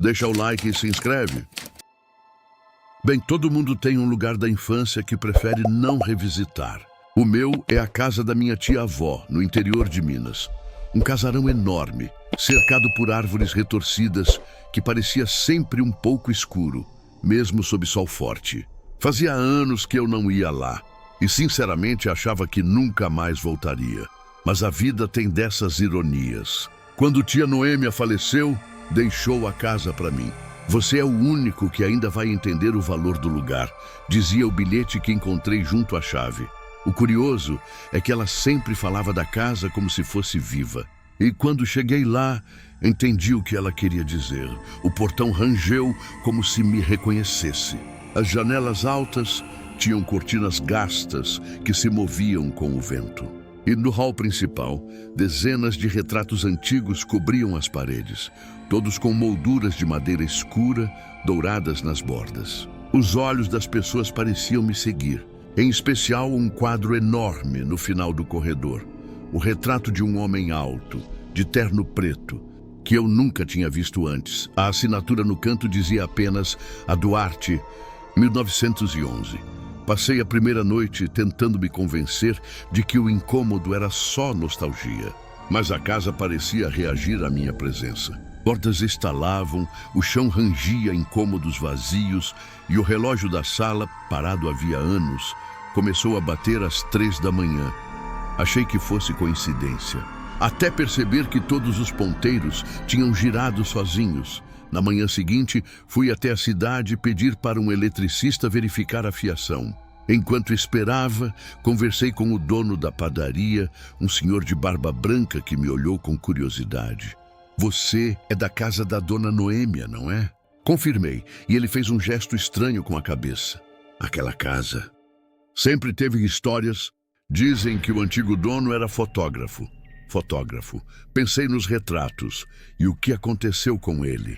Deixa o like e se inscreve. Bem, todo mundo tem um lugar da infância que prefere não revisitar. O meu é a casa da minha tia-avó, no interior de Minas. Um casarão enorme, cercado por árvores retorcidas, que parecia sempre um pouco escuro, mesmo sob sol forte. Fazia anos que eu não ia lá, e sinceramente achava que nunca mais voltaria. Mas a vida tem dessas ironias. Quando tia Noêmia faleceu, deixou a casa para mim. Você é o único que ainda vai entender o valor do lugar, dizia o bilhete que encontrei junto à chave. O curioso é que ela sempre falava da casa como se fosse viva. E quando cheguei lá, entendi o que ela queria dizer. O portão rangeu como se me reconhecesse. As janelas altas tinham cortinas gastas que se moviam com o vento. E no hall principal, dezenas de retratos antigos cobriam as paredes, todos com molduras de madeira escura, douradas nas bordas. Os olhos das pessoas pareciam me seguir, em especial um quadro enorme no final do corredor, o retrato de um homem alto, de terno preto, que eu nunca tinha visto antes. A assinatura no canto dizia apenas a Duarte, 1911. Passei a primeira noite tentando me convencer de que o incômodo era só nostalgia. Mas a casa parecia reagir à minha presença. Portas estalavam, o chão rangia em cômodos vazios e o relógio da sala, parado havia anos, começou a bater às 3 da manhã. Achei que fosse coincidência. Até perceber que todos os ponteiros tinham girado sozinhos. Na manhã seguinte, fui até a cidade pedir para um eletricista verificar a fiação. Enquanto esperava, conversei com o dono da padaria, um senhor de barba branca que me olhou com curiosidade. Você é da casa da dona Noêmia, não é? Confirmei, e ele fez um gesto estranho com a cabeça. Aquela casa sempre teve histórias. Dizem que o antigo dono era fotógrafo. Pensei nos retratos e o que aconteceu com ele.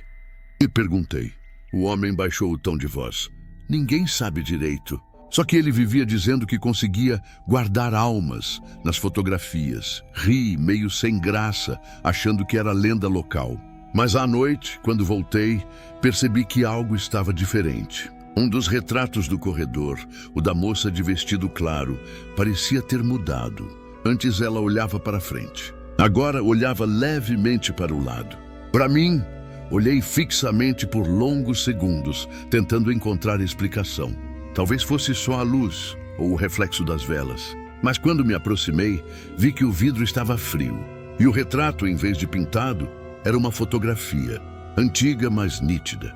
E perguntei. O homem baixou o tom de voz. Ninguém sabe direito. Só que ele vivia dizendo que conseguia guardar almas nas fotografias. Ri, meio sem graça, achando que era lenda local. Mas à noite, quando voltei, percebi que algo estava diferente. Um dos retratos do corredor, o da moça de vestido claro, parecia ter mudado. Antes ela olhava para frente. Agora olhava levemente para o lado. Para mim, olhei fixamente por longos segundos, tentando encontrar explicação. Talvez fosse só a luz ou o reflexo das velas. Mas quando me aproximei, vi que o vidro estava frio. E o retrato, em vez de pintado, era uma fotografia, antiga mas nítida.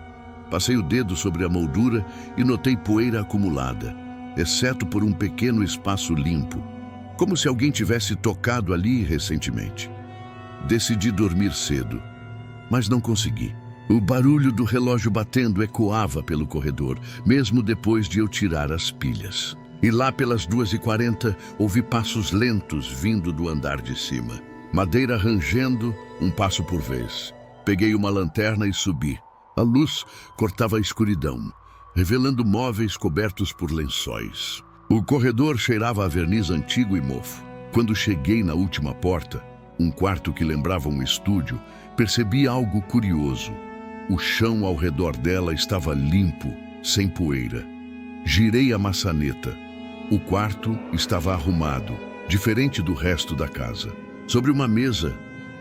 Passei o dedo sobre a moldura e notei poeira acumulada, exceto por um pequeno espaço limpo, como se alguém tivesse tocado ali recentemente. Decidi dormir cedo, mas não consegui. O barulho do relógio batendo ecoava pelo corredor, mesmo depois de eu tirar as pilhas. E lá pelas 2h40, ouvi passos lentos vindo do andar de cima. Madeira rangendo, um passo por vez. Peguei uma lanterna e subi. A luz cortava a escuridão, revelando móveis cobertos por lençóis. O corredor cheirava a verniz antigo e mofo. Quando cheguei na última porta, um quarto que lembrava um estúdio, percebi algo curioso. O chão ao redor dela estava limpo, sem poeira. Girei a maçaneta. O quarto estava arrumado, diferente do resto da casa. Sobre uma mesa,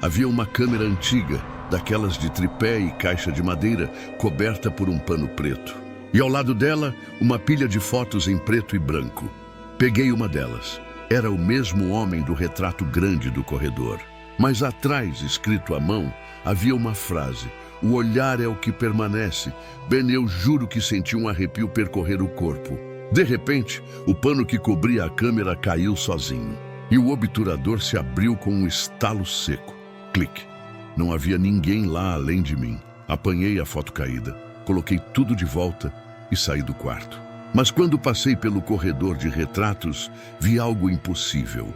havia uma câmera antiga, daquelas de tripé e caixa de madeira, coberta por um pano preto. E ao lado dela, uma pilha de fotos em preto e branco. Peguei uma delas. Era o mesmo homem do retrato grande do corredor. Mas atrás, escrito à mão, havia uma frase. O olhar é o que permanece. Ben, eu juro que senti um arrepio percorrer o corpo. De repente, o pano que cobria a câmera caiu sozinho. E o obturador se abriu com um estalo seco. Clique. Não havia ninguém lá além de mim. Apanhei a foto caída, coloquei tudo de volta e saí do quarto. Mas quando passei pelo corredor de retratos, vi algo impossível.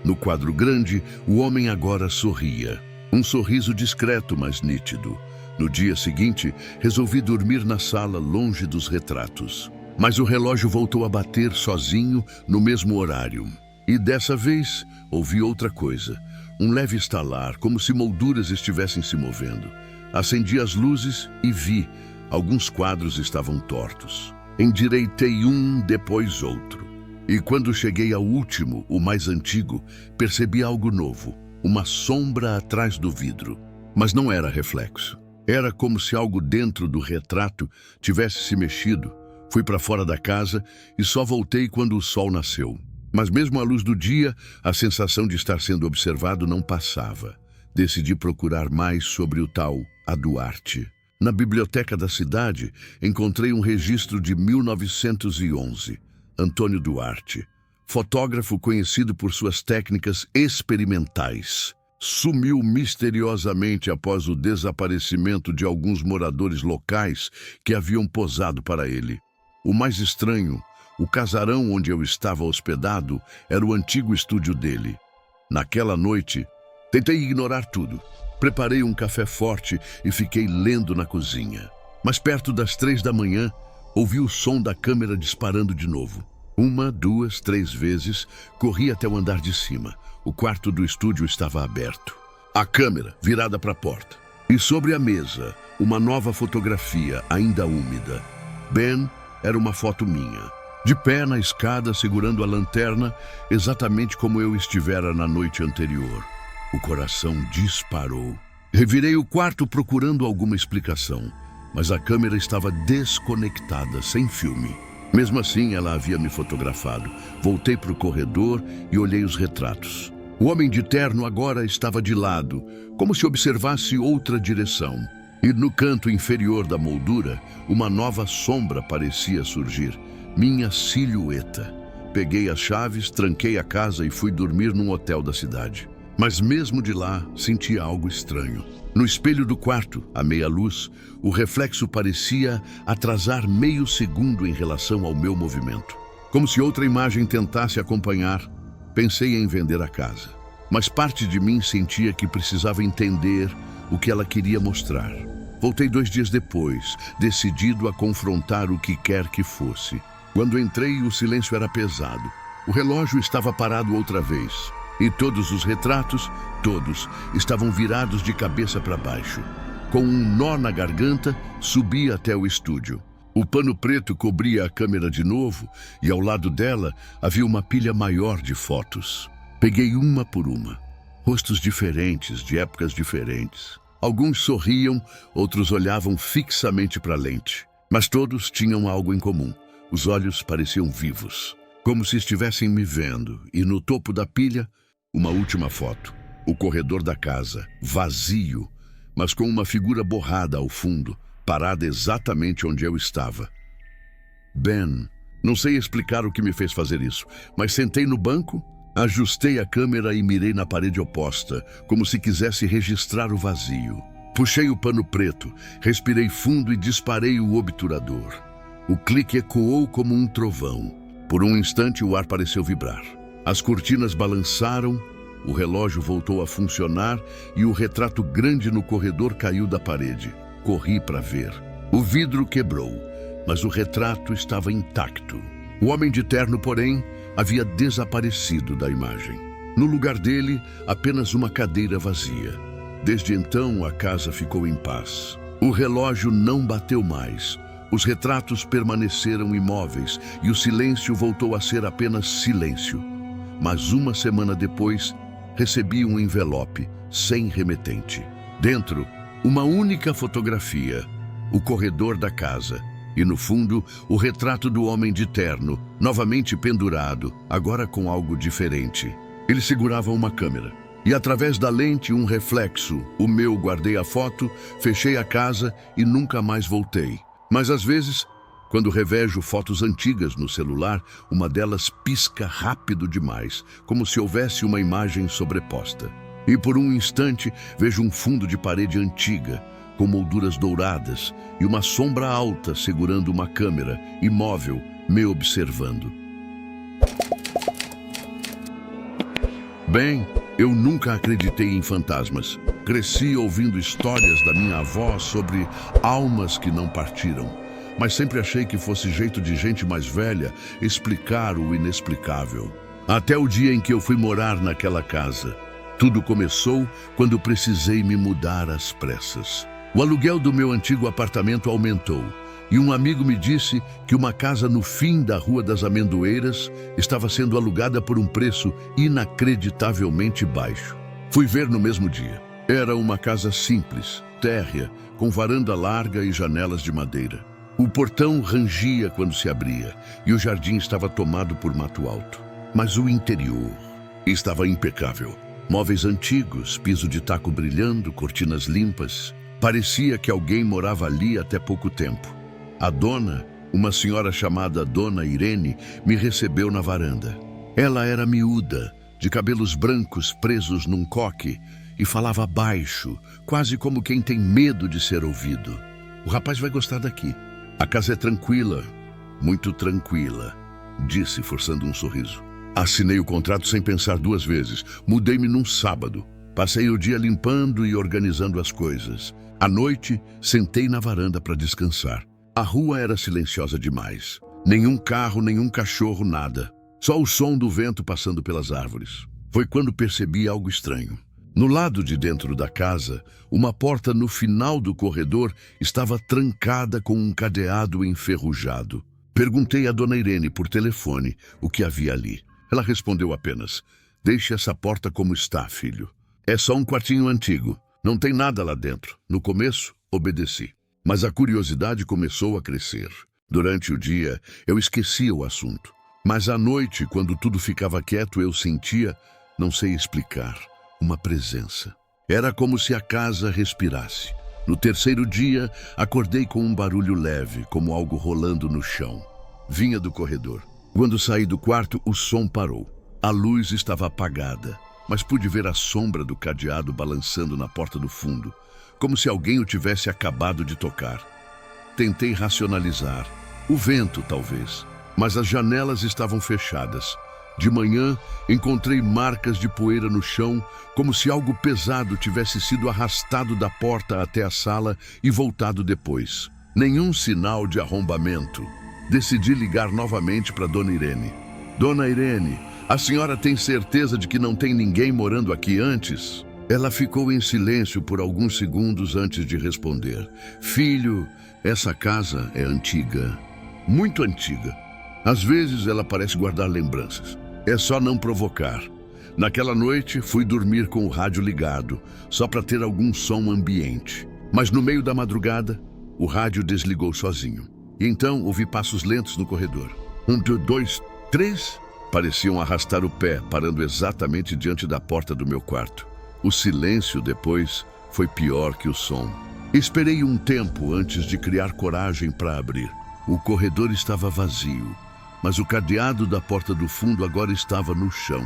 No quadro grande, o homem agora sorria. Um sorriso discreto, mas nítido. No dia seguinte, resolvi dormir na sala, longe dos retratos. Mas o relógio voltou a bater sozinho no mesmo horário. E dessa vez, ouvi outra coisa. Um leve estalar, como se molduras estivessem se movendo. Acendi as luzes e vi. Alguns quadros estavam tortos. Endireitei um, depois outro. E quando cheguei ao último, o mais antigo, percebi algo novo. Uma sombra atrás do vidro. Mas não era reflexo. Era como se algo dentro do retrato tivesse se mexido. Fui para fora da casa e só voltei quando o sol nasceu. Mas mesmo à luz do dia, a sensação de estar sendo observado não passava. Decidi procurar mais sobre o tal A. Duarte. Na biblioteca da cidade, encontrei um registro de 1911. Antônio Duarte, fotógrafo conhecido por suas técnicas experimentais, sumiu misteriosamente após o desaparecimento de alguns moradores locais que haviam posado para ele. O mais estranho, o casarão onde eu estava hospedado era o antigo estúdio dele. Naquela noite, tentei ignorar tudo. Preparei um café forte e fiquei lendo na cozinha. Mas perto das 3 da manhã, ouvi o som da câmera disparando de novo. 1, 2, 3 vezes, corri até o andar de cima. O quarto do estúdio estava aberto. A câmera virada para a porta. E sobre a mesa, uma nova fotografia, ainda úmida. Ben era uma foto minha. De pé na escada, segurando a lanterna, exatamente como eu estivera na noite anterior. O coração disparou. Revirei o quarto procurando alguma explicação, mas a câmera estava desconectada, sem filme. Mesmo assim, ela havia me fotografado. Voltei para o corredor e olhei os retratos. O homem de terno agora estava de lado, como se observasse outra direção. E no canto inferior da moldura, uma nova sombra parecia surgir. Minha silhueta. Peguei as chaves, tranquei a casa e fui dormir num hotel da cidade. Mas mesmo de lá, senti algo estranho. No espelho do quarto, à meia luz, o reflexo parecia atrasar meio segundo em relação ao meu movimento. Como se outra imagem tentasse acompanhar, pensei em vender a casa. Mas parte de mim sentia que precisava entender o que ela queria mostrar. Voltei 2 dias depois, decidido a confrontar o que quer que fosse. Quando entrei, o silêncio era pesado. O relógio estava parado outra vez. E todos os retratos, todos, estavam virados de cabeça para baixo. Com um nó na garganta, subi até o estúdio. O pano preto cobria a câmera de novo e ao lado dela havia uma pilha maior de fotos. Peguei uma por uma. Rostos diferentes, de épocas diferentes. Alguns sorriam, outros olhavam fixamente para a lente. Mas todos tinham algo em comum. Os olhos pareciam vivos, como se estivessem me vendo. E no topo da pilha, uma última foto. O corredor da casa, vazio, mas com uma figura borrada ao fundo, parada exatamente onde eu estava. Ben, não sei explicar o que me fez fazer isso, mas sentei no banco, ajustei a câmera e mirei na parede oposta, como se quisesse registrar o vazio. Puxei o pano preto, respirei fundo e disparei o obturador. O clique ecoou como um trovão. Por um instante o ar pareceu vibrar. As cortinas balançaram, o relógio voltou a funcionar e o retrato grande no corredor caiu da parede. Corri para ver. O vidro quebrou, mas o retrato estava intacto. O homem de terno, porém, havia desaparecido da imagem. No lugar dele, apenas uma cadeira vazia. Desde então, a casa ficou em paz. O relógio não bateu mais. Os retratos permaneceram imóveis e o silêncio voltou a ser apenas silêncio. Mas 1 semana depois, recebi um envelope sem remetente. Dentro, uma única fotografia, o corredor da casa. E no fundo, o retrato do homem de terno, novamente pendurado, agora com algo diferente. Ele segurava uma câmera. E através da lente, um reflexo. O meu, guardei a foto, fechei a casa e nunca mais voltei. Mas às vezes, quando revejo fotos antigas no celular, uma delas pisca rápido demais, como se houvesse uma imagem sobreposta. E por um instante, vejo um fundo de parede antiga, com molduras douradas, e uma sombra alta segurando uma câmera, imóvel, me observando. Bem, eu nunca acreditei em fantasmas. Cresci ouvindo histórias da minha avó sobre almas que não partiram, mas sempre achei que fosse jeito de gente mais velha explicar o inexplicável. Até o dia em que eu fui morar naquela casa. Tudo começou quando precisei me mudar às pressas. O aluguel do meu antigo apartamento aumentou e um amigo me disse que uma casa no fim da Rua das Amendoeiras estava sendo alugada por um preço inacreditavelmente baixo. Fui ver no mesmo dia. Era uma casa simples, térrea, com varanda larga e janelas de madeira. O portão rangia quando se abria e o jardim estava tomado por mato alto. Mas o interior estava impecável. Móveis antigos, piso de taco brilhando, cortinas limpas. Parecia que alguém morava ali até pouco tempo. A dona, uma senhora chamada Dona Irene, me recebeu na varanda. Ela era miúda, de cabelos brancos presos num coque, e falava baixo, quase como quem tem medo de ser ouvido. O rapaz vai gostar daqui. A casa é tranquila, muito tranquila, disse, forçando um sorriso. Assinei o contrato sem pensar duas vezes. Mudei-me num sábado. Passei o dia limpando e organizando as coisas. À noite, sentei na varanda para descansar. A rua era silenciosa demais. Nenhum carro, nenhum cachorro, nada. Só o som do vento passando pelas árvores. Foi quando percebi algo estranho. No lado de dentro da casa, uma porta no final do corredor estava trancada com um cadeado enferrujado. Perguntei a Dona Irene por telefone o que havia ali. Ela respondeu apenas: "Deixe essa porta como está, filho. É só um quartinho antigo. Não tem nada lá dentro." No começo, obedeci. Mas a curiosidade começou a crescer. Durante o dia, eu esquecia o assunto. Mas à noite, quando tudo ficava quieto, eu sentia, não sei explicar, uma presença. Era como se a casa respirasse. No terceiro dia, acordei com um barulho leve, como algo rolando no chão. Vinha do corredor. Quando saí do quarto, o som parou. A luz estava apagada, mas pude ver a sombra do cadeado balançando na porta do fundo, como se alguém o tivesse acabado de tocar. Tentei racionalizar. O vento, talvez. Mas as janelas estavam fechadas. De manhã, encontrei marcas de poeira no chão, como se algo pesado tivesse sido arrastado da porta até a sala e voltado depois. Nenhum sinal de arrombamento. Decidi ligar novamente para Dona Irene. "Dona Irene, a senhora tem certeza de que não tem ninguém morando aqui antes?" Ela ficou em silêncio por alguns segundos antes de responder. "Filho, essa casa é antiga, muito antiga. Às vezes ela parece guardar lembranças. É só não provocar. Naquela noite, fui dormir com o rádio ligado, só para ter algum som ambiente. Mas no meio da madrugada, o rádio desligou sozinho. E então ouvi passos lentos no corredor. 1, 2, 3. Pareciam arrastar o pé, parando exatamente diante da porta do meu quarto. O silêncio depois foi pior que o som. Esperei um tempo antes de criar coragem para abrir. O corredor estava vazio, mas o cadeado da porta do fundo agora estava no chão.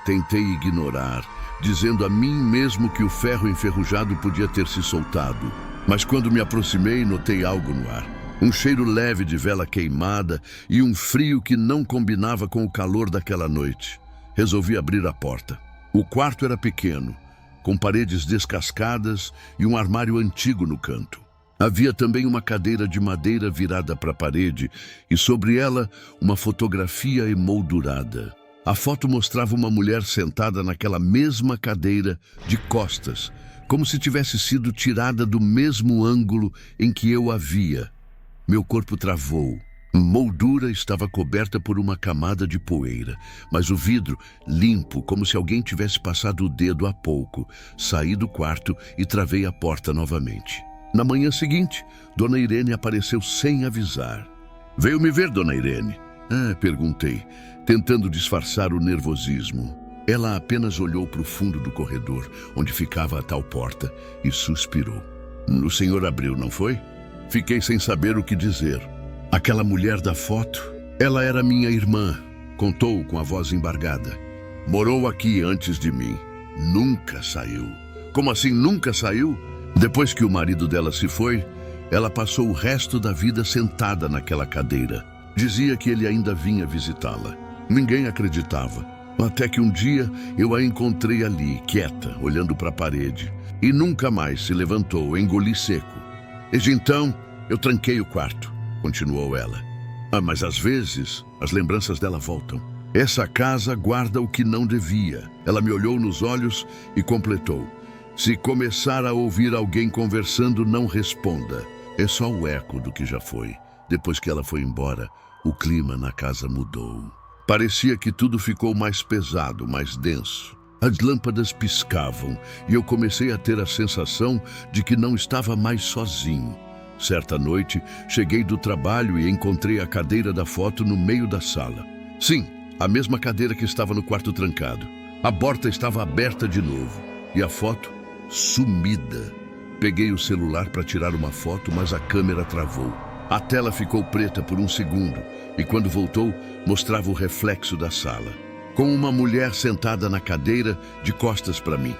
Tentei ignorar, dizendo a mim mesmo que o ferro enferrujado podia ter se soltado. Mas quando me aproximei, notei algo no ar. Um cheiro leve de vela queimada e um frio que não combinava com o calor daquela noite. Resolvi abrir a porta. O quarto era pequeno, com paredes descascadas e um armário antigo no canto. Havia também uma cadeira de madeira virada para a parede e sobre ela uma fotografia emoldurada. A foto mostrava uma mulher sentada naquela mesma cadeira, de costas, como se tivesse sido tirada do mesmo ângulo em que eu a via. Meu corpo travou. A moldura estava coberta por uma camada de poeira, mas o vidro, limpo, como se alguém tivesse passado o dedo há pouco. Saí do quarto e travei a porta novamente. Na manhã seguinte, Dona Irene apareceu sem avisar. "Veio me ver, Dona Irene?" Perguntei, tentando disfarçar o nervosismo. Ela apenas olhou para o fundo do corredor, onde ficava a tal porta, e suspirou. "O senhor abriu, não foi?" Fiquei sem saber o que dizer. Aquela mulher da foto, ela era minha irmã, contou com a voz embargada. "Morou aqui antes de mim. Nunca saiu." "Como assim nunca saiu?" Depois que o marido dela se foi, ela passou o resto da vida sentada naquela cadeira. Dizia que ele ainda vinha visitá-la. Ninguém acreditava. Até que um dia eu a encontrei ali, quieta, olhando para a parede. E nunca mais se levantou, engoli seco. "Desde então, eu tranquei o quarto", continuou ela. Mas às vezes, as lembranças dela voltam. "Essa casa guarda o que não devia." Ela me olhou nos olhos e completou: Se começar a ouvir alguém conversando, não responda. É só o eco do que já foi. Depois que ela foi embora, o clima na casa mudou. Parecia que tudo ficou mais pesado, mais denso. As lâmpadas piscavam e eu comecei a ter a sensação de que não estava mais sozinho. Certa noite, cheguei do trabalho e encontrei a cadeira da foto no meio da sala. Sim, a mesma cadeira que estava no quarto trancado. A porta estava aberta de novo e a foto sumida. Peguei o celular para tirar uma foto, mas a câmera travou. A tela ficou preta por um segundo e quando voltou, mostrava o reflexo da sala, com uma mulher sentada na cadeira de costas para mim.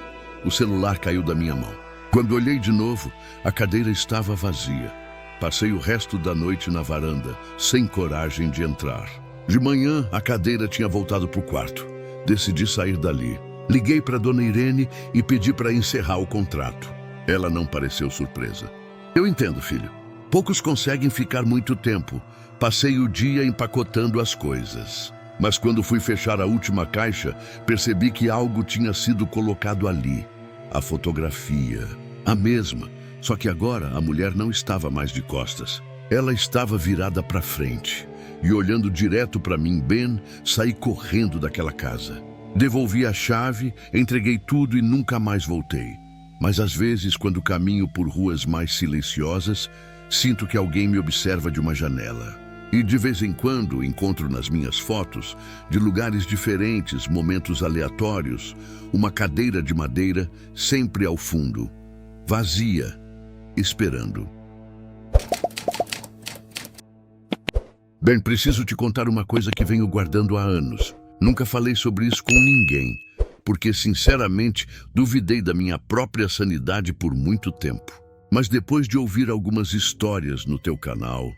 O celular caiu da minha mão. Quando olhei de novo, a cadeira estava vazia. Passei o resto da noite na varanda, sem coragem de entrar. De manhã, a cadeira tinha voltado para o quarto. Decidi sair dali. Liguei para Dona Irene e pedi para encerrar o contrato. Ela não pareceu surpresa. Eu entendo, filho. Poucos conseguem ficar muito tempo. Passei o dia empacotando as coisas. Mas quando fui fechar a última caixa, percebi que algo tinha sido colocado ali. A fotografia. A mesma. Só que agora a mulher não estava mais de costas. Ela estava virada para frente. E olhando direto para mim, Ben, saí correndo daquela casa. Devolvi a chave, entreguei tudo e nunca mais voltei. Mas às vezes, quando caminho por ruas mais silenciosas, sinto que alguém me observa de uma janela. E de vez em quando encontro nas minhas fotos, de lugares diferentes, momentos aleatórios, uma cadeira de madeira sempre ao fundo, vazia, esperando. Bem, preciso te contar uma coisa que venho guardando há anos. Nunca falei sobre isso com ninguém, porque sinceramente duvidei da minha própria sanidade por muito tempo. Mas depois de ouvir algumas histórias no teu canal,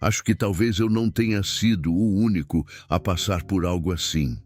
acho que talvez eu não tenha sido o único a passar por algo assim.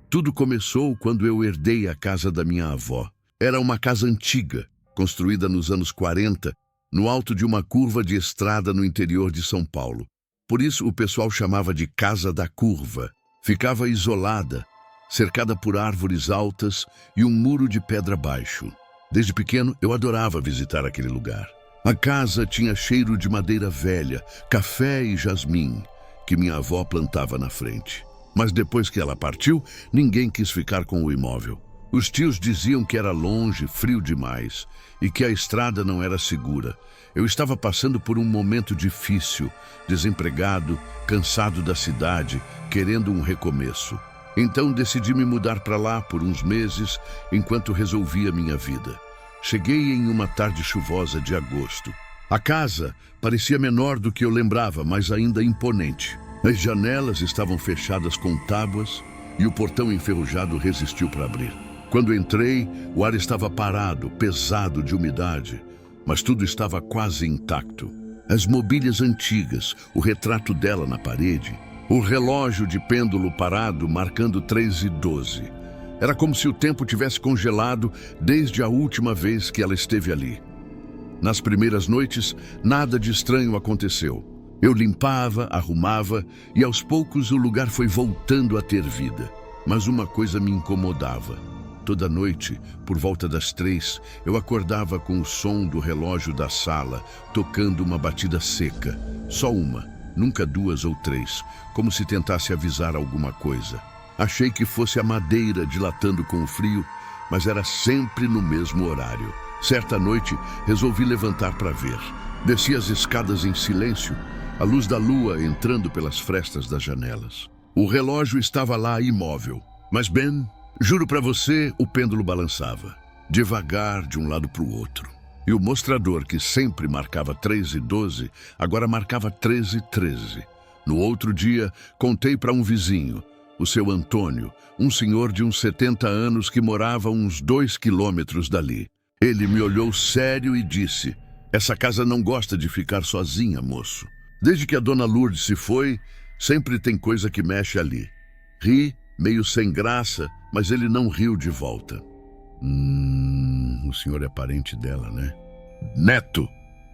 Tudo começou quando eu herdei a casa da minha avó. Era uma casa antiga, construída nos anos 40, no alto de uma curva de estrada no interior de São Paulo. Por isso o pessoal chamava de Casa da Curva. Ficava isolada, cercada por árvores altas e um muro de pedra baixo. Desde pequeno eu adorava visitar aquele lugar. A casa tinha cheiro de madeira velha, café e jasmim, que minha avó plantava na frente. Mas depois que ela partiu, ninguém quis ficar com o imóvel. Os tios diziam que era longe, frio demais, e que a estrada não era segura. Eu estava passando por um momento difícil, desempregado, cansado da cidade, querendo um recomeço. Então decidi me mudar para lá por uns meses, enquanto resolvia minha vida. Cheguei em uma tarde chuvosa de agosto. A casa parecia menor do que eu lembrava, mas ainda imponente. As janelas estavam fechadas com tábuas e o portão enferrujado resistiu para abrir. Quando entrei, o ar estava parado, pesado de umidade, mas tudo estava quase intacto. As mobílias antigas, o retrato dela na parede, o relógio de pêndulo parado marcando 3:12. Era como se o tempo tivesse congelado desde a última vez que ela esteve ali. Nas primeiras noites, nada de estranho aconteceu. Eu limpava, arrumava e aos poucos o lugar foi voltando a ter vida. Mas uma coisa me incomodava. Toda noite, por volta das 3, eu acordava com o som do relógio da sala, tocando uma batida seca. Só uma, nunca 2 ou 3, como se tentasse avisar alguma coisa. Achei que fosse a madeira dilatando com o frio, mas era sempre no mesmo horário. Certa noite, resolvi levantar para ver. Desci as escadas em silêncio, a luz da lua entrando pelas frestas das janelas. O relógio estava lá imóvel, mas Ben, juro para você, o pêndulo balançava, devagar de um lado para o outro. E o mostrador, que sempre marcava 3:12, agora marcava 13:13. No outro dia, contei para um vizinho, o seu Antônio, um senhor de uns 70 anos que morava a uns 2 quilômetros dali. Ele me olhou sério e disse: "Essa casa não gosta de ficar sozinha, moço. Desde que a dona Lourdes se foi, sempre tem coisa que mexe ali." Ri, meio sem graça, mas ele não riu de volta. O senhor é parente dela, né? Neto!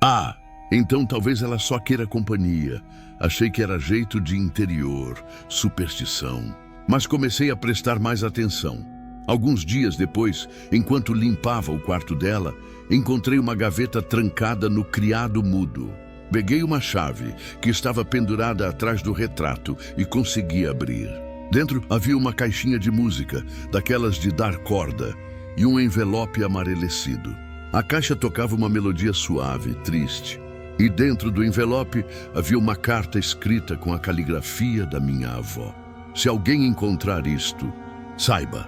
Ah, então talvez ela só queira companhia. Achei que era jeito de interior, superstição. Mas comecei a prestar mais atenção. Alguns dias depois, enquanto limpava o quarto dela, encontrei uma gaveta trancada no criado mudo. Peguei uma chave que estava pendurada atrás do retrato e consegui abrir. Dentro havia uma caixinha de música, daquelas de dar corda, e um envelope amarelecido. A caixa tocava uma melodia suave, triste. E dentro do envelope havia uma carta escrita com a caligrafia da minha avó. Se alguém encontrar isto, saiba,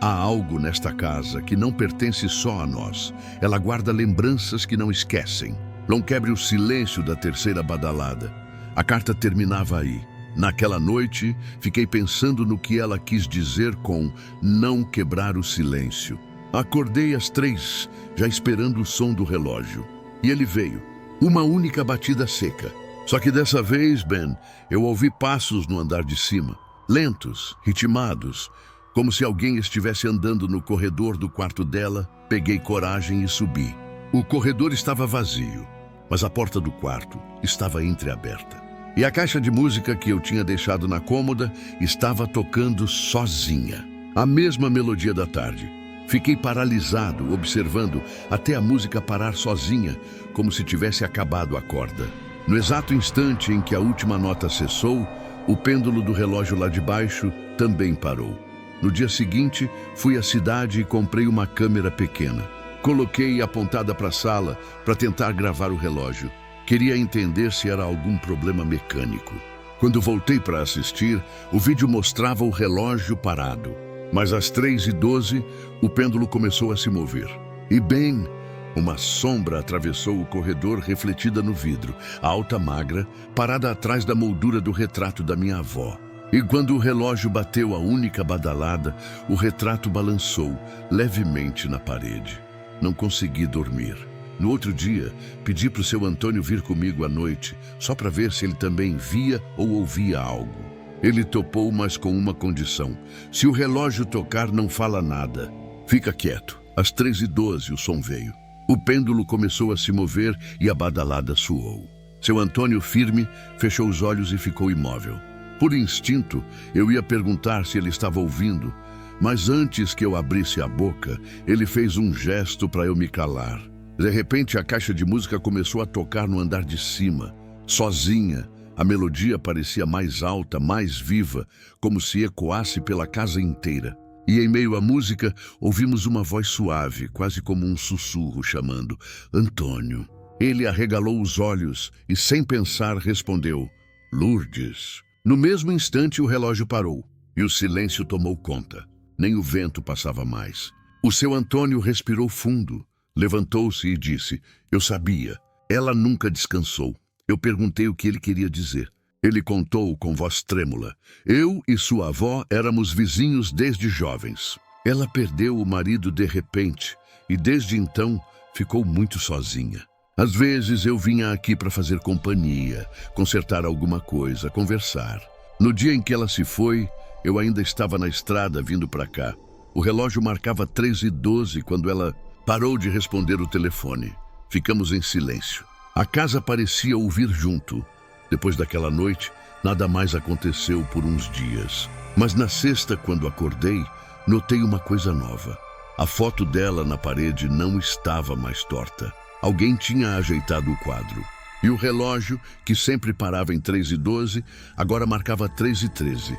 há algo nesta casa que não pertence só a nós. Ela guarda lembranças que não esquecem. Não quebre o silêncio da terceira badalada. A carta terminava aí. Naquela noite, fiquei pensando no que ela quis dizer com não quebrar o silêncio. Acordei às 3, já esperando o som do relógio. E ele veio. Uma única batida seca. Só que dessa vez, Ben, eu ouvi passos no andar de cima. Lentos, ritmados, como se alguém estivesse andando no corredor do quarto dela. Peguei coragem e subi. O corredor estava vazio, mas a porta do quarto estava entreaberta. E a caixa de música que eu tinha deixado na cômoda estava tocando sozinha. A mesma melodia da tarde. Fiquei paralisado, observando até a música parar sozinha, como se tivesse acabado a corda. No exato instante em que a última nota cessou, o pêndulo do relógio lá de baixo também parou. No dia seguinte, fui à cidade e comprei uma câmera pequena. Coloquei apontada para a sala para tentar gravar o relógio. Queria entender se era algum problema mecânico. Quando voltei para assistir, o vídeo mostrava o relógio parado. Mas às 3h12, o pêndulo começou a se mover. E bem, uma sombra atravessou o corredor refletida no vidro, alta, magra, parada atrás da moldura do retrato da minha avó. E quando o relógio bateu a única badalada, o retrato balançou levemente na parede. Não consegui dormir. No outro dia, pedi para o seu Antônio vir comigo à noite, só para ver se ele também via ou ouvia algo. Ele topou, mas com uma condição. Se o relógio tocar, não fala nada. Fica quieto. Às 3h12 o som veio. O pêndulo começou a se mover e a badalada soou. Seu Antônio, firme, fechou os olhos e ficou imóvel. Por instinto, eu ia perguntar se ele estava ouvindo, mas antes que eu abrisse a boca, ele fez um gesto para eu me calar. De repente, a caixa de música começou a tocar no andar de cima, sozinha. A melodia parecia mais alta, mais viva, como se ecoasse pela casa inteira. E em meio à música, ouvimos uma voz suave, quase como um sussurro, chamando Antônio. Ele arregalou os olhos e, sem pensar, respondeu Lourdes. No mesmo instante, o relógio parou e o silêncio tomou conta. Nem o vento passava mais. O seu Antônio respirou fundo, levantou-se e disse, eu sabia. Ela nunca descansou. Eu perguntei o que ele queria dizer. Ele contou com voz trêmula. Eu e sua avó éramos vizinhos desde jovens. Ela perdeu o marido de repente e desde então ficou muito sozinha. Às vezes eu vinha aqui para fazer companhia, consertar alguma coisa, conversar. No dia em que ela se foi, eu ainda estava na estrada vindo para cá. O relógio marcava 3h12 quando ela parou de responder o telefone. Ficamos em silêncio. A casa parecia ouvir junto. Depois daquela noite, nada mais aconteceu por uns dias. Mas na sexta, quando acordei, notei uma coisa nova. A foto dela na parede não estava mais torta. Alguém tinha ajeitado o quadro. E o relógio, que sempre parava em 3h12, agora marcava 3h13.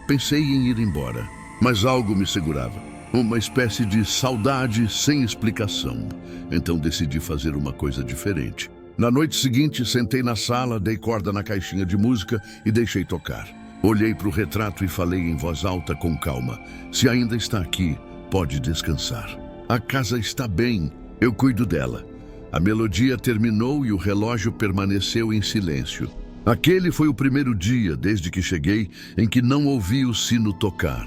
Pensei em ir embora, mas algo me segurava. Uma espécie de saudade sem explicação. Então decidi fazer uma coisa diferente. Na noite seguinte, sentei na sala, dei corda na caixinha de música e deixei tocar. Olhei para o retrato e falei em voz alta com calma. Se ainda está aqui, pode descansar. A casa está bem, eu cuido dela. A melodia terminou e o relógio permaneceu em silêncio. Aquele foi o primeiro dia, desde que cheguei, em que não ouvi o sino tocar.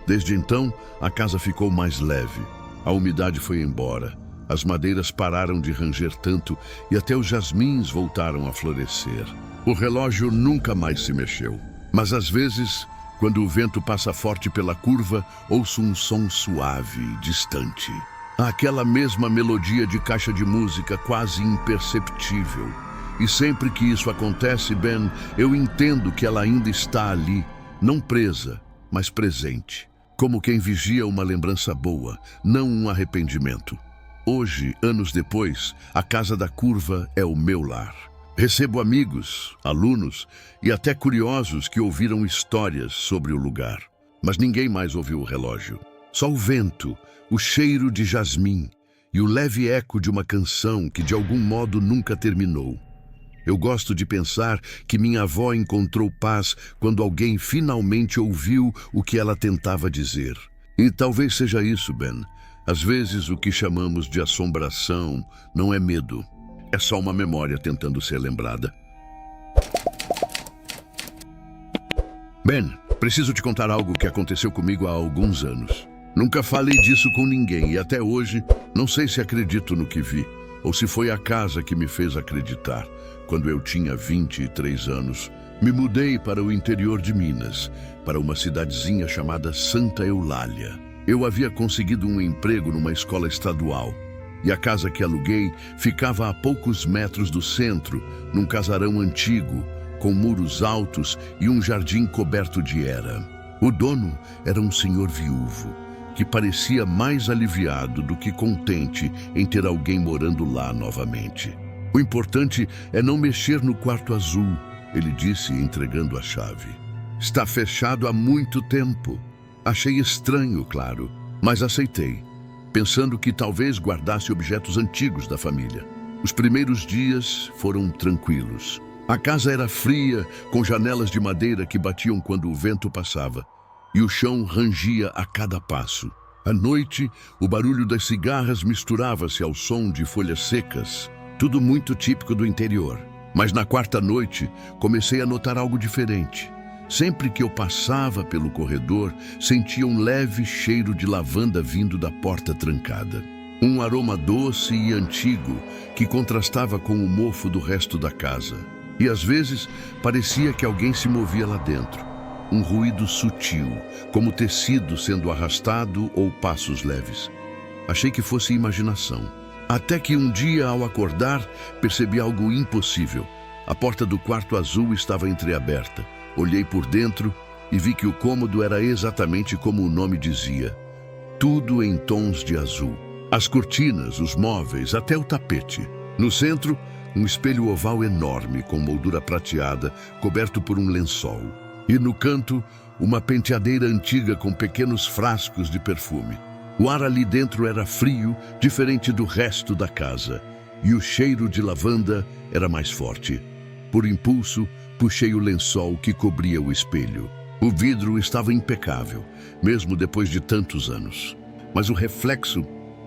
Desde então, a casa ficou mais leve. A umidade foi embora. As madeiras pararam de ranger tanto e até os jasmins voltaram a florescer. O relógio nunca mais se mexeu. Mas às vezes, quando o vento passa forte pela curva, ouço um som suave, distante. Aquela mesma melodia de caixa de música quase imperceptível. E sempre que isso acontece, Ben, eu entendo que ela ainda está ali, não presa, mas presente. como quem vigia uma lembrança boa, não um arrependimento. Hoje, anos depois, a Casa da Curva é o meu lar. Recebo amigos, alunos e até curiosos que ouviram histórias sobre o lugar. Mas ninguém mais ouviu o relógio. Só o vento, o cheiro de jasmim e o leve eco de uma canção que de algum modo nunca terminou. Eu gosto de pensar que minha avó encontrou paz quando alguém finalmente ouviu o que ela tentava dizer. E talvez seja isso, Ben. Às vezes o que chamamos de assombração não é medo. É só uma memória tentando ser lembrada. Ben, preciso te contar algo que aconteceu comigo há alguns anos. Nunca falei disso com ninguém e até hoje não sei se acredito no que vi ou se foi a casa que me fez acreditar. Quando eu tinha 23 anos, me mudei para o interior de Minas, para uma cidadezinha chamada Santa Eulália. Eu havia conseguido um emprego numa escola estadual e a casa que aluguei ficava a poucos metros do centro, num casarão antigo, com muros altos e um jardim coberto de era. O dono era um senhor viúvo, que parecia mais aliviado do que contente em ter alguém morando lá novamente. O importante é não mexer no quarto azul, ele disse, entregando a chave. Está fechado há muito tempo. Achei estranho, claro, mas aceitei, pensando que talvez guardasse objetos antigos da família. Os primeiros dias foram tranquilos. A casa era fria, com janelas de madeira que batiam quando o vento passava, e o chão rangia a cada passo. À noite, o barulho das cigarras misturava-se ao som de folhas secas, tudo muito típico do interior. Mas na quarta noite, comecei a notar algo diferente. Sempre que eu passava pelo corredor, sentia um leve cheiro de lavanda vindo da porta trancada. Um aroma doce e antigo que contrastava com o mofo do resto da casa. E às vezes parecia que alguém se movia lá dentro. Um ruído sutil, como tecido sendo arrastado ou passos leves. Achei que fosse imaginação. Até que um dia, ao acordar, percebi algo impossível. A porta do quarto azul estava entreaberta. Olhei por dentro e vi que o cômodo era exatamente como o nome dizia. Tudo em tons de azul. As cortinas, os móveis, até o tapete. No centro, um espelho oval enorme com moldura prateada, coberto por um lençol. E no canto, uma penteadeira antiga com pequenos frascos de perfume. O ar ali dentro era frio, diferente do resto da casa, e o cheiro de lavanda era mais forte. Por impulso, puxei o lençol que cobria o espelho. O vidro estava impecável, mesmo depois de tantos anos. Mas o reflexo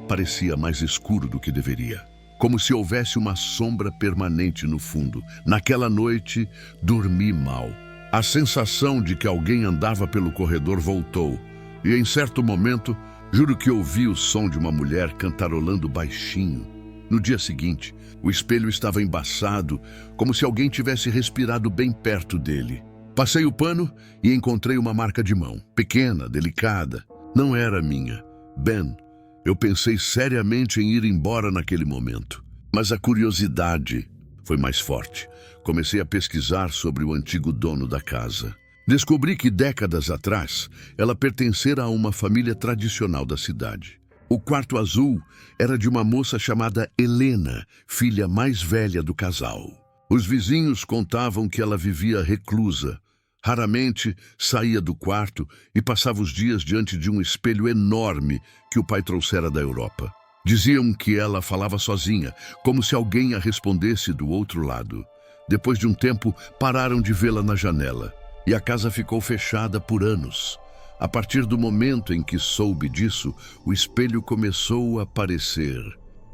parecia mais escuro do que deveria. Como se houvesse uma sombra permanente no fundo. Naquela noite, dormi mal. A sensação de que alguém andava pelo corredor voltou. E em certo momento, juro que ouvi o som de uma mulher cantarolando baixinho. No dia seguinte, o espelho estava embaçado, como se alguém tivesse respirado bem perto dele. Passei o pano e encontrei uma marca de mão, pequena, delicada. Não era minha. Ben, eu pensei seriamente em ir embora naquele momento. Mas a curiosidade foi mais forte. Comecei a pesquisar sobre o antigo dono da casa. Descobri que décadas atrás, ela pertencera a uma família tradicional da cidade. O quarto azul era de uma moça chamada Helena, filha mais velha do casal. Os vizinhos contavam que ela vivia reclusa. Raramente saía do quarto e passava os dias diante de um espelho enorme que o pai trouxera da Europa. Diziam que ela falava sozinha, como se alguém a respondesse do outro lado. Depois de um tempo, pararam de vê-la na janela e a casa ficou fechada por anos. A partir do momento em que soube disso, o espelho começou a aparecer.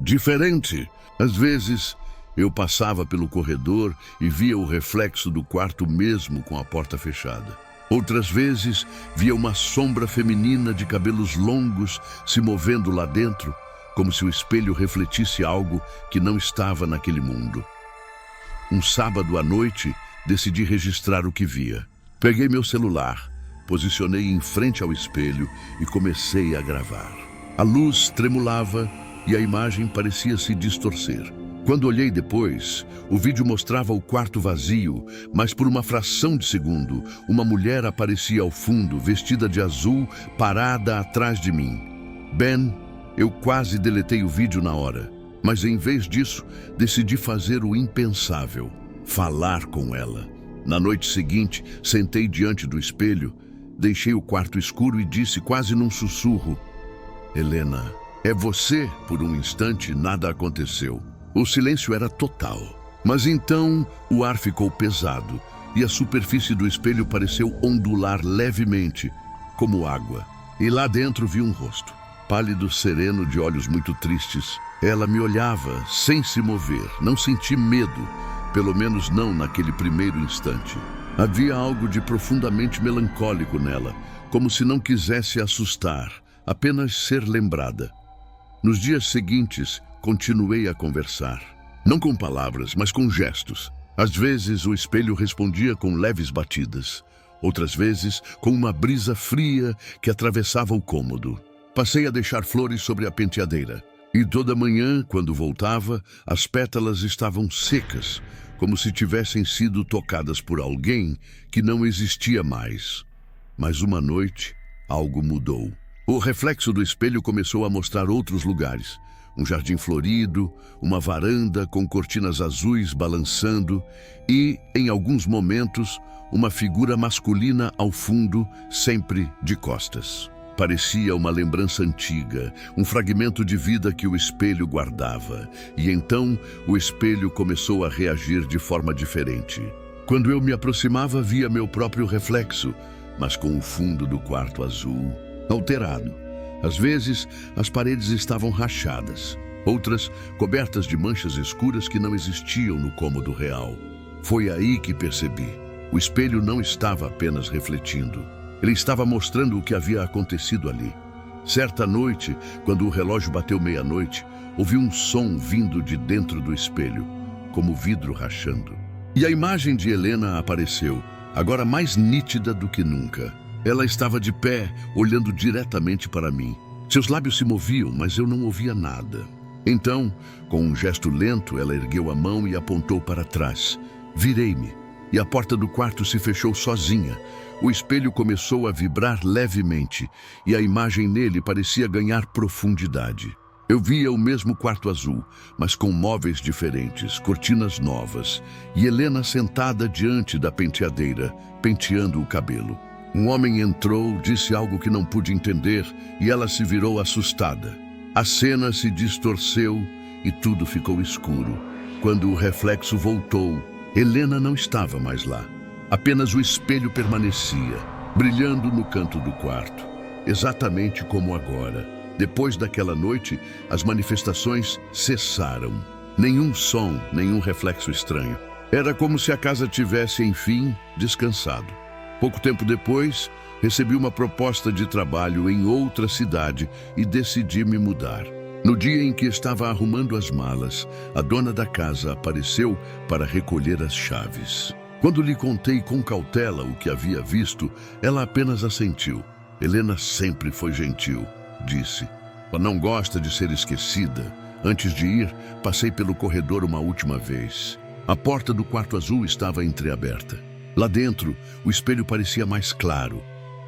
Diferente. Às vezes, eu passava pelo corredor e via o reflexo do quarto mesmo com a porta fechada. Outras vezes, via uma sombra feminina de cabelos longos se movendo lá dentro, como se o espelho refletisse algo que não estava naquele mundo. Um sábado à noite, decidi registrar o que via. Peguei meu celular, posicionei em frente ao espelho e comecei a gravar. A luz tremulava e a imagem parecia se distorcer. Quando olhei depois, o vídeo mostrava o quarto vazio, mas por uma fração de segundo, uma mulher aparecia ao fundo, vestida de azul, parada atrás de mim. Ben, eu quase deletei o vídeo na hora, mas em vez disso, decidi fazer o impensável, falar com ela. Na noite seguinte, sentei diante do espelho, deixei o quarto escuro e disse quase num sussurro: Helena, é você? Por um instante, nada aconteceu. O silêncio era total. Mas então o ar ficou pesado e a superfície do espelho pareceu ondular levemente, como água. E lá dentro vi um rosto, pálido, sereno, de olhos muito tristes. Ela me olhava sem se mover. Não senti medo, pelo menos não naquele primeiro instante. Havia algo de profundamente melancólico nela, como se não quisesse assustar, apenas ser lembrada. Nos dias seguintes, continuei a conversar. Não com palavras, mas com gestos. Às vezes, o espelho respondia com leves batidas. Outras vezes, com uma brisa fria que atravessava o cômodo. Passei a deixar flores sobre a penteadeira. E toda manhã, quando voltava, as pétalas estavam secas, como se tivessem sido tocadas por alguém que não existia mais. Mas uma noite, algo mudou. O reflexo do espelho começou a mostrar outros lugares. Um jardim florido, uma varanda com cortinas azuis balançando e, em alguns momentos, uma figura masculina ao fundo, sempre de costas. Parecia uma lembrança antiga, um fragmento de vida que o espelho guardava. E então, o espelho começou a reagir de forma diferente. Quando eu me aproximava, via meu próprio reflexo, mas com o fundo do quarto azul alterado. Às vezes, as paredes estavam rachadas, outras cobertas de manchas escuras que não existiam no cômodo real. Foi aí que percebi. O espelho não estava apenas refletindo. Ele estava mostrando o que havia acontecido ali. Certa noite, quando o relógio bateu meia-noite, ouvi um som vindo de dentro do espelho, como vidro rachando. E a imagem de Helena apareceu, agora mais nítida do que nunca. Ela estava de pé, olhando diretamente para mim. Seus lábios se moviam, mas eu não ouvia nada. Então, com um gesto lento, ela ergueu a mão e apontou para trás. Virei-me, e a porta do quarto se fechou sozinha. O espelho começou a vibrar levemente, e a imagem nele parecia ganhar profundidade. Eu via o mesmo quarto azul, mas com móveis diferentes, cortinas novas, e Helena sentada diante da penteadeira, penteando o cabelo. Um homem entrou, disse algo que não pude entender e ela se virou assustada. A cena se distorceu e tudo ficou escuro. Quando o reflexo voltou, Helena não estava mais lá. Apenas o espelho permanecia, brilhando no canto do quarto, exatamente como agora. Depois daquela noite, as manifestações cessaram. Nenhum som, nenhum reflexo estranho. Era como se a casa tivesse, enfim, descansado. Pouco tempo depois, recebi uma proposta de trabalho em outra cidade e decidi me mudar. No dia em que estava arrumando as malas, a dona da casa apareceu para recolher as chaves. Quando lhe contei com cautela o que havia visto, ela apenas assentiu. Helena sempre foi gentil, disse. Ela não gosta de ser esquecida. Antes de ir, passei pelo corredor uma última vez. A porta do quarto azul estava entreaberta. Lá dentro, o espelho parecia mais claro,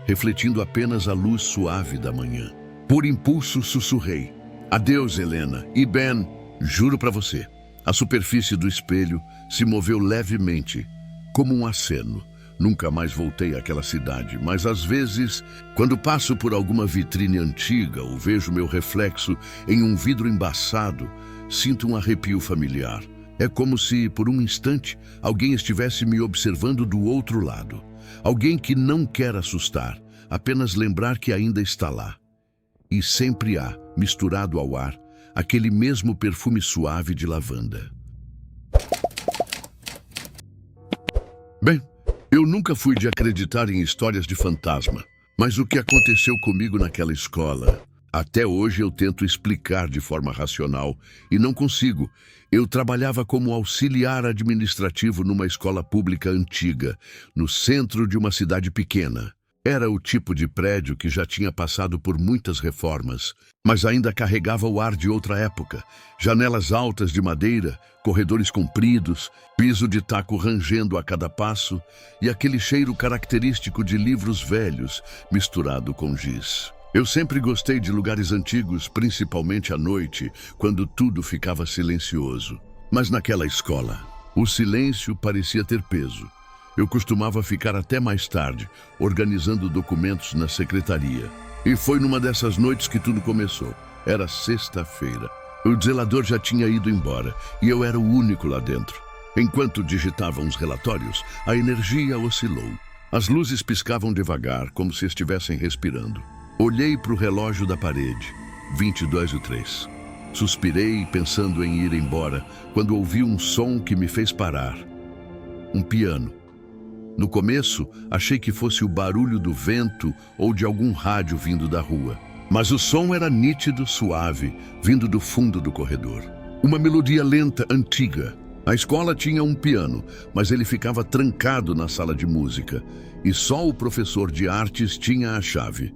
refletindo apenas a luz suave da manhã. Por impulso, sussurrei. Adeus, Helena. E Ben, juro para você. A superfície do espelho se moveu levemente, como um aceno. Nunca mais voltei àquela cidade, mas às vezes, quando passo por alguma vitrine antiga ou vejo meu reflexo em um vidro embaçado, sinto um arrepio familiar. É como se, por um instante, alguém estivesse me observando do outro lado. Alguém que não quer assustar, apenas lembrar que ainda está lá. E sempre há, misturado ao ar, aquele mesmo perfume suave de lavanda. Bem, eu nunca fui de acreditar em histórias de fantasma, mas o que aconteceu comigo naquela escola, até hoje eu tento explicar de forma racional e não consigo. Eu trabalhava como auxiliar administrativo numa escola pública antiga, no centro de uma cidade pequena. Era o tipo de prédio que já tinha passado por muitas reformas, mas ainda carregava o ar de outra época. Janelas altas de madeira, corredores compridos, piso de taco rangendo a cada passo e aquele cheiro característico de livros velhos misturado com giz. Eu sempre gostei de lugares antigos, principalmente à noite, quando tudo ficava silencioso. Mas naquela escola, o silêncio parecia ter peso. Eu costumava ficar até mais tarde, organizando documentos na secretaria. E foi numa dessas noites que tudo começou. Era sexta-feira. O zelador já tinha ido embora e eu era o único lá dentro. Enquanto digitavam os relatórios, a energia oscilou. As luzes piscavam devagar, como se estivessem respirando. Olhei para o relógio da parede, 22h03. Suspirei, pensando em ir embora, quando ouvi um som que me fez parar. Um piano. No começo, achei que fosse o barulho do vento ou de algum rádio vindo da rua. Mas o som era nítido, suave, vindo do fundo do corredor. Uma melodia lenta, antiga. A escola tinha um piano, mas ele ficava trancado na sala de música. E só o professor de artes tinha a chave.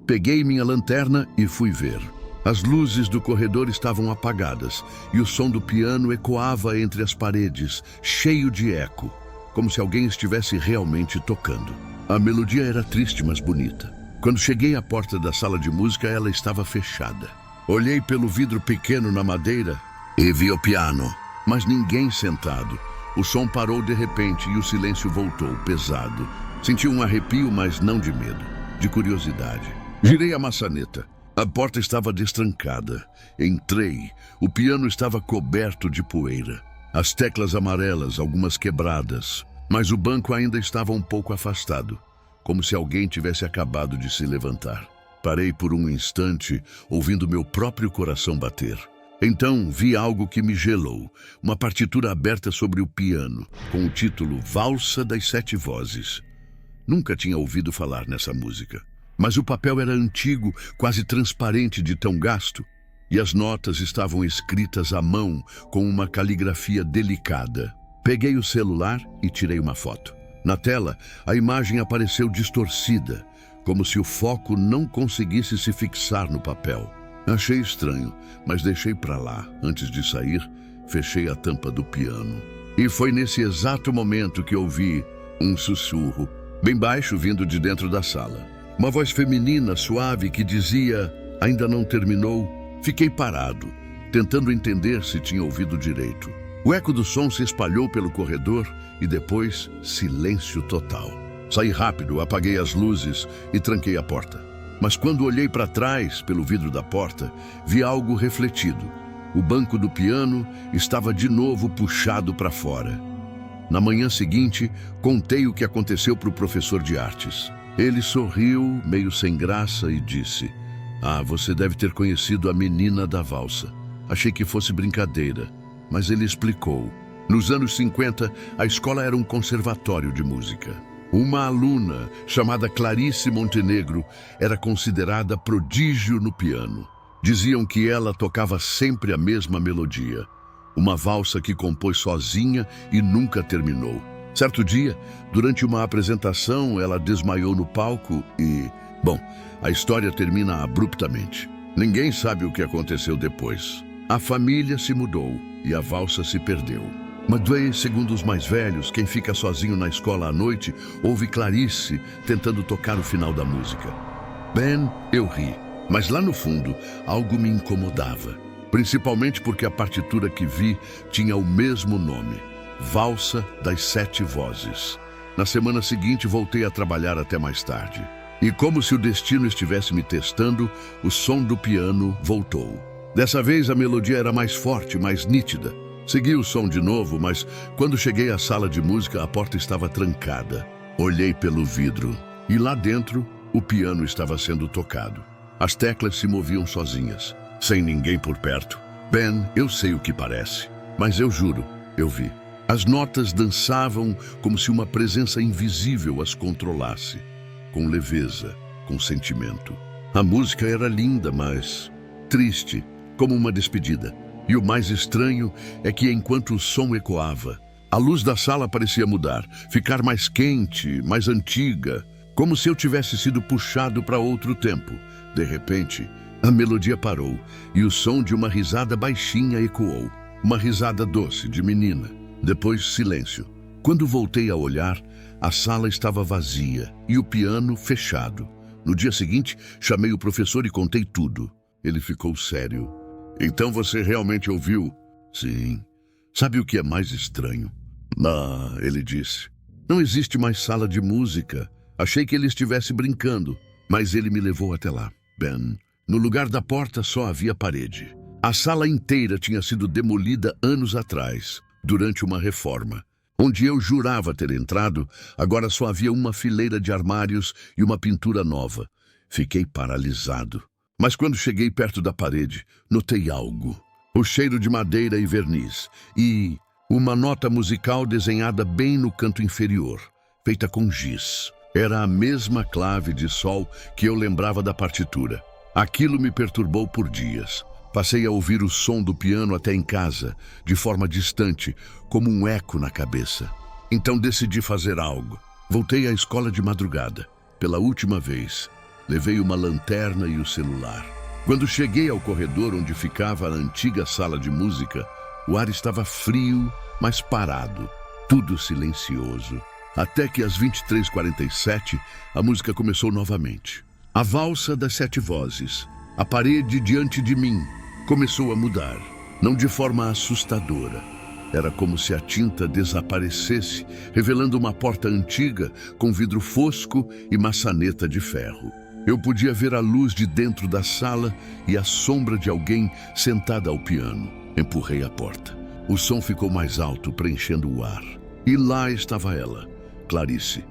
Peguei minha lanterna e fui ver. As luzes do corredor estavam apagadas e o som do piano ecoava entre as paredes, cheio de eco, como se alguém estivesse realmente tocando. A melodia era triste, mas bonita. Quando cheguei à porta da sala de música, ela estava fechada. Olhei pelo vidro pequeno na madeira e vi o piano, mas ninguém sentado. O som parou de repente e o silêncio voltou, pesado. Senti um arrepio, mas não de medo, de curiosidade. Girei a maçaneta. A porta estava destrancada. Entrei. O piano estava coberto de poeira. As teclas amarelas, algumas quebradas, mas o banco ainda estava um pouco afastado, como se alguém tivesse acabado de se levantar. Parei por um instante, ouvindo meu próprio coração bater. Então vi algo que me gelou, uma partitura aberta sobre o piano, com o título Valsa das Sete Vozes. Nunca tinha ouvido falar nessa música, mas o papel era antigo, quase transparente de tão gasto. E as notas estavam escritas à mão, com uma caligrafia delicada. Peguei o celular e tirei uma foto. Na tela, a imagem apareceu distorcida, como se o foco não conseguisse se fixar no papel. Achei estranho, mas deixei para lá. Antes de sair, fechei a tampa do piano. E foi nesse exato momento que ouvi um sussurro, bem baixo, vindo de dentro da sala. Uma voz feminina, suave, que dizia: "Ainda não terminou?" Fiquei parado, tentando entender se tinha ouvido direito. O eco do som se espalhou pelo corredor e depois silêncio total. Saí rápido, apaguei as luzes e tranquei a porta. Mas quando olhei para trás, pelo vidro da porta, vi algo refletido. O banco do piano estava de novo puxado para fora. Na manhã seguinte, contei o que aconteceu para o professor de artes. Ele sorriu, meio sem graça, e disse: "Ah, você deve ter conhecido a menina da valsa. Achei que fosse brincadeira." Mas ele explicou. Nos anos 50, a escola era um conservatório de música. Uma aluna, chamada Clarice Montenegro, era considerada prodígio no piano. Diziam que ela tocava sempre a mesma melodia. Uma valsa que compôs sozinha e nunca terminou. Certo dia, durante uma apresentação, ela desmaiou no palco e... Bom, a história termina abruptamente. Ninguém sabe o que aconteceu depois. A família se mudou e a valsa se perdeu. Mas 2 segundos mais velhos, quem fica sozinho na escola à noite, ouve Clarice tentando tocar o final da música. Ben, eu ri, mas lá no fundo, algo me incomodava. Principalmente porque a partitura que vi tinha o mesmo nome, Valsa das Sete Vozes. Na semana seguinte, voltei a trabalhar até mais tarde. E como se o destino estivesse me testando, o som do piano voltou. Dessa vez a melodia era mais forte, mais nítida. Segui o som de novo, mas quando cheguei à sala de música, a porta estava trancada. Olhei pelo vidro e lá dentro o piano estava sendo tocado. As teclas se moviam sozinhas, sem ninguém por perto. Ben, eu sei o que parece, mas eu juro, eu vi. As notas dançavam como se uma presença invisível as controlasse. Com leveza, com sentimento. A música era linda, mas triste, como uma despedida. E o mais estranho é que enquanto o som ecoava, a luz da sala parecia mudar, ficar mais quente, mais antiga, como se eu tivesse sido puxado para outro tempo. De repente, a melodia parou e o som de uma risada baixinha ecoou. Uma risada doce de menina. Depois, silêncio. Quando voltei a olhar, a sala estava vazia e o piano fechado. No dia seguinte, chamei o professor e contei tudo. Ele ficou sério. Então você realmente ouviu? Sim. Sabe o que é mais estranho? Ele disse. Não existe mais sala de música. Achei que ele estivesse brincando, mas ele me levou até lá. Ben, no lugar da porta só havia parede. A sala inteira tinha sido demolida anos atrás, durante uma reforma. Onde eu jurava ter entrado, agora só havia uma fileira de armários e uma pintura nova. Fiquei paralisado. Mas quando cheguei perto da parede, notei algo. O cheiro de madeira e verniz. E uma nota musical desenhada bem no canto inferior, feita com giz. Era a mesma clave de sol que eu lembrava da partitura. Aquilo me perturbou por dias. Passei a ouvir o som do piano até em casa, de forma distante, como um eco na cabeça. Então decidi fazer algo. Voltei à escola de madrugada. Pela última vez, levei uma lanterna e o celular. Quando cheguei ao corredor onde ficava a antiga sala de música, o ar estava frio, mas parado, tudo silencioso. Até que às 23h47, a música começou novamente. A valsa das 7 vozes. A parede diante de mim começou a mudar, não de forma assustadora. Era como se a tinta desaparecesse, revelando uma porta antiga com vidro fosco e maçaneta de ferro. Eu podia ver a luz de dentro da sala e a sombra de alguém sentada ao piano. Empurrei a porta. O som ficou mais alto, preenchendo o ar. E lá estava ela, Clarice.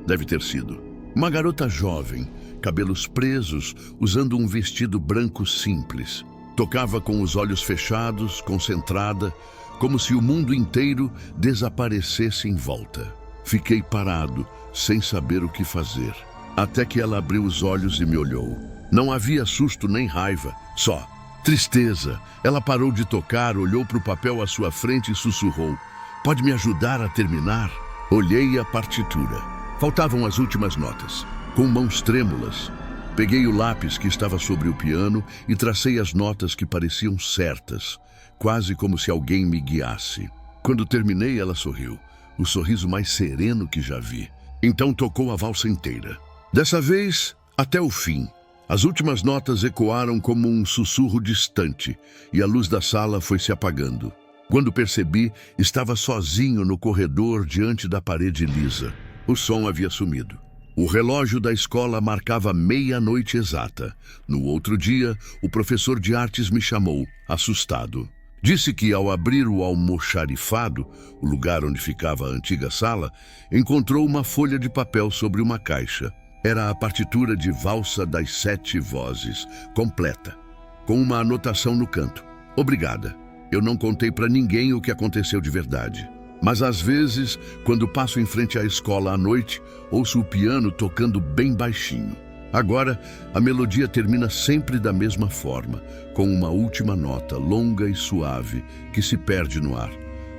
Deve ter sido. Uma garota jovem, cabelos presos, usando um vestido branco simples. Tocava com os olhos fechados, concentrada, como se o mundo inteiro desaparecesse em volta. Fiquei parado, sem saber o que fazer. Até que ela abriu os olhos e me olhou. Não havia susto nem raiva, só tristeza. Ela parou de tocar, olhou para o papel à sua frente e sussurrou. Pode me ajudar a terminar? Olhei a partitura. Faltavam as últimas notas. Com mãos trêmulas, peguei o lápis que estava sobre o piano e tracei as notas que pareciam certas, quase como se alguém me guiasse. Quando terminei, ela sorriu, o sorriso mais sereno que já vi. Então tocou a valsa inteira. Dessa vez, até o fim. As últimas notas ecoaram como um sussurro distante e a luz da sala foi se apagando. Quando percebi, estava sozinho no corredor diante da parede lisa. O som havia sumido. O relógio da escola marcava 00:30 exata. No outro dia, o professor de artes me chamou, assustado. Disse que, ao abrir o almoxarifado, o lugar onde ficava a antiga sala, encontrou uma folha de papel sobre uma caixa. Era a partitura de Valsa das 7 Vozes, completa, com uma anotação no canto. Obrigada. Eu não contei para ninguém o que aconteceu de verdade. Mas às vezes, quando passo em frente à escola à noite, ouço o piano tocando bem baixinho. Agora, a melodia termina sempre da mesma forma, com uma última nota longa e suave que se perde no ar.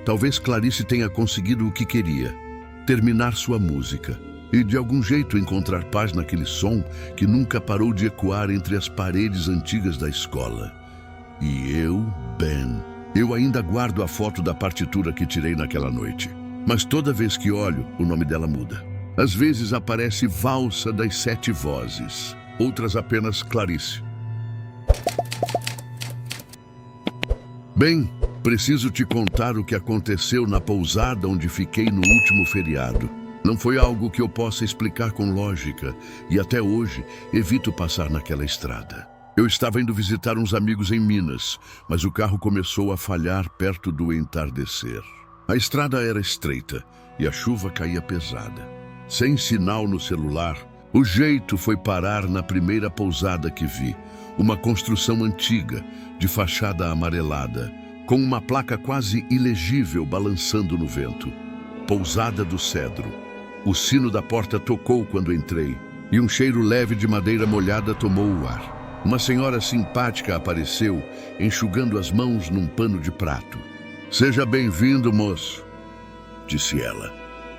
Talvez Clarice tenha conseguido o que queria, terminar sua música e de algum jeito encontrar paz naquele som que nunca parou de ecoar entre as paredes antigas da escola. E eu, Ben, eu ainda guardo a foto da partitura que tirei naquela noite. Mas toda vez que olho, o nome dela muda. Às vezes aparece Valsa das 7 Vozes, outras apenas Clarice. Bem, preciso te contar o que aconteceu na pousada onde fiquei no último feriado. Não foi algo que eu possa explicar com lógica, e até hoje evito passar naquela estrada. Eu estava indo visitar uns amigos em Minas, mas o carro começou a falhar perto do entardecer. A estrada era estreita e a chuva caía pesada. Sem sinal no celular, o jeito foi parar na primeira pousada que vi, uma construção antiga, de fachada amarelada, com uma placa quase ilegível balançando no vento. Pousada do Cedro. O sino da porta tocou quando entrei, e um cheiro leve de madeira molhada tomou o ar. Uma senhora simpática apareceu, enxugando as mãos num pano de prato. "Seja bem-vindo, moço", disse ela.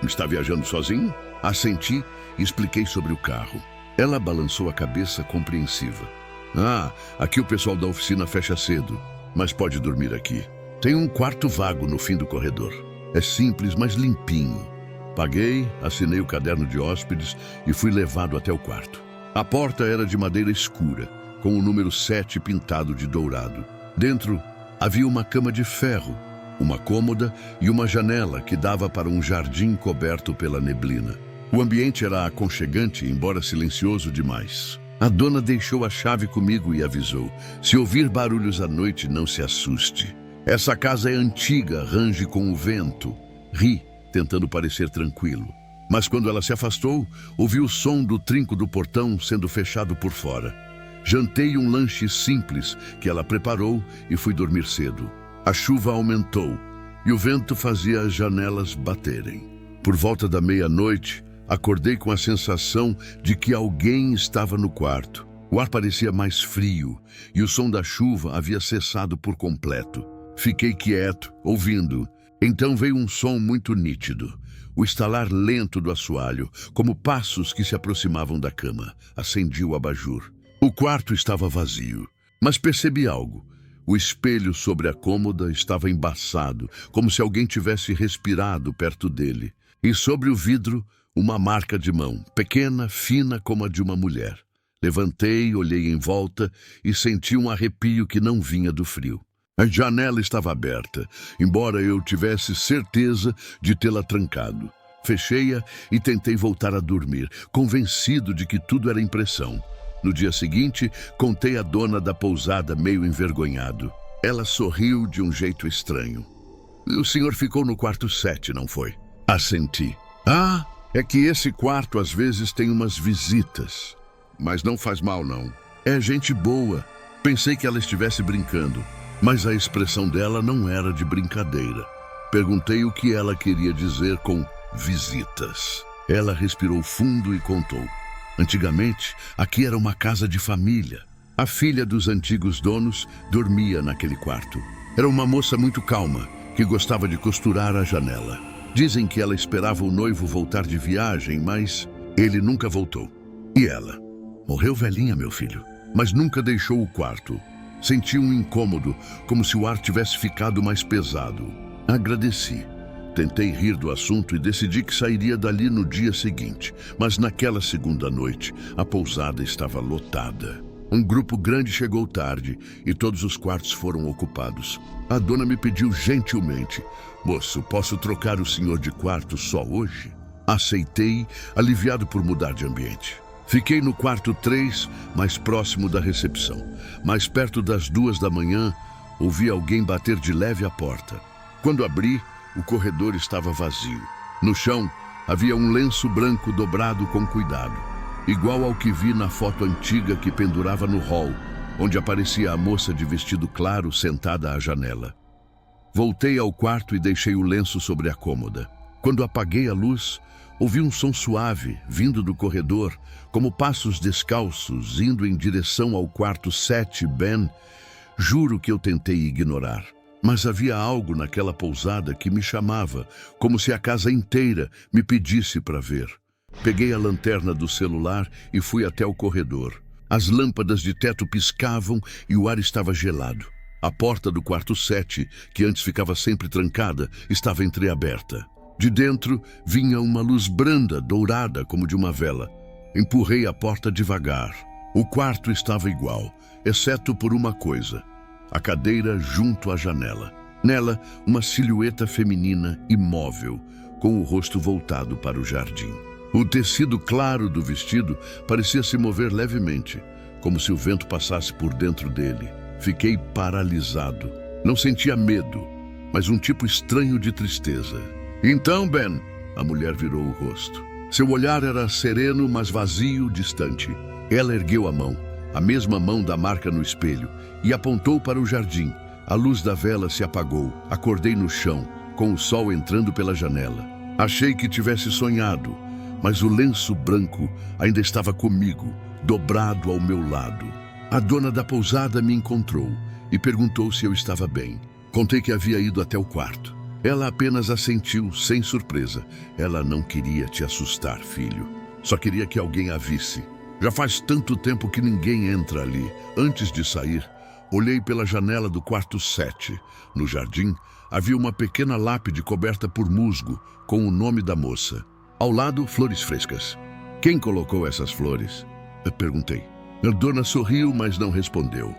"Está viajando sozinho?" Assenti e expliquei sobre o carro. Ela balançou a cabeça compreensiva. Ah, aqui o pessoal da oficina fecha cedo, mas pode dormir aqui. Tem um quarto vago no fim do corredor. É simples, mas limpinho. Paguei, assinei o caderno de hóspedes e fui levado até o quarto. A porta era de madeira escura, com o número 7 pintado de dourado. Dentro havia uma cama de ferro, uma cômoda e uma janela que dava para um jardim coberto pela neblina. O ambiente era aconchegante, embora silencioso demais. A dona deixou a chave comigo e avisou: se ouvir barulhos à noite, não se assuste. Essa casa é antiga, range com o vento. Ri, tentando parecer tranquilo. Mas quando ela se afastou, ouvi o som do trinco do portão sendo fechado por fora. Jantei um lanche simples que ela preparou e fui dormir cedo. A chuva aumentou e o vento fazia as janelas baterem. Por volta da meia-noite, acordei com a sensação de que alguém estava no quarto. O ar parecia mais frio e o som da chuva havia cessado por completo. Fiquei quieto, ouvindo. Então veio um som muito nítido. O estalar lento do assoalho, como passos que se aproximavam da cama. Acendi o abajur. O quarto estava vazio, mas percebi algo. O espelho sobre a cômoda estava embaçado, como se alguém tivesse respirado perto dele. E sobre o vidro, uma marca de mão, pequena, fina como a de uma mulher. Levantei, olhei em volta e senti um arrepio que não vinha do frio. A janela estava aberta, embora eu tivesse certeza de tê-la trancado. Fechei-a e tentei voltar a dormir, convencido de que tudo era impressão. No dia seguinte, contei à dona da pousada meio envergonhado. Ela sorriu de um jeito estranho. O senhor ficou no quarto 7, não foi? Assenti. Ah, é que esse quarto às vezes tem umas visitas. Mas não faz mal, não. É gente boa. Pensei que ela estivesse brincando, mas a expressão dela não era de brincadeira. Perguntei o que ela queria dizer com visitas. Ela respirou fundo e contou. Antigamente, aqui era uma casa de família. A filha dos antigos donos dormia naquele quarto. Era uma moça muito calma, que gostava de costurar a janela. Dizem que ela esperava o noivo voltar de viagem, mas ele nunca voltou. E ela? Morreu velhinha, meu filho, mas nunca deixou o quarto. Senti um incômodo, como se o ar tivesse ficado mais pesado. Agradeci. Tentei rir do assunto e decidi que sairia dali no dia seguinte. Mas naquela segunda noite, a pousada estava lotada. Um grupo grande chegou tarde e todos os quartos foram ocupados. A dona me pediu gentilmente: moço, posso trocar o senhor de quarto só hoje? Aceitei, aliviado por mudar de ambiente. Fiquei no quarto 3, mais próximo da recepção. Mais perto das 2 da manhã, ouvi alguém bater de leve à porta. Quando abri, o corredor estava vazio. No chão, havia um lenço branco dobrado com cuidado, igual ao que vi na foto antiga que pendurava no hall, onde aparecia a moça de vestido claro sentada à janela. Voltei ao quarto e deixei o lenço sobre a cômoda. Quando apaguei a luz, ouvi um som suave vindo do corredor, como passos descalços indo em direção ao quarto 7, Ben. Juro que eu tentei ignorar. Mas havia algo naquela pousada que me chamava, como se a casa inteira me pedisse para ver. Peguei a lanterna do celular e fui até o corredor. As lâmpadas de teto piscavam e o ar estava gelado. A porta do quarto 7, que antes ficava sempre trancada, estava entreaberta. De dentro vinha uma luz branda, dourada como de uma vela. Empurrei a porta devagar. O quarto estava igual, exceto por uma coisa: a cadeira junto à janela. Nela, uma silhueta feminina imóvel, com o rosto voltado para o jardim. O tecido claro do vestido parecia se mover levemente, como se o vento passasse por dentro dele. Fiquei paralisado. Não sentia medo, mas um tipo estranho de tristeza. Então, Ben, a mulher virou o rosto. Seu olhar era sereno, mas vazio, distante. Ela ergueu a mão, a mesma mão da marca no espelho, e apontou para o jardim. A luz da vela se apagou. Acordei no chão, com o sol entrando pela janela. Achei que tivesse sonhado, mas o lenço branco ainda estava comigo, dobrado ao meu lado. A dona da pousada me encontrou e perguntou se eu estava bem. Contei que havia ido até o quarto. Ela apenas assentiu, sem surpresa. Ela não queria te assustar, filho. Só queria que alguém a visse. Já faz tanto tempo que ninguém entra ali. Antes de sair, olhei pela janela do quarto 7. No jardim, havia uma pequena lápide coberta por musgo, com o nome da moça. Ao lado, flores frescas. Quem colocou essas flores? Eu perguntei. A dona sorriu, mas não respondeu.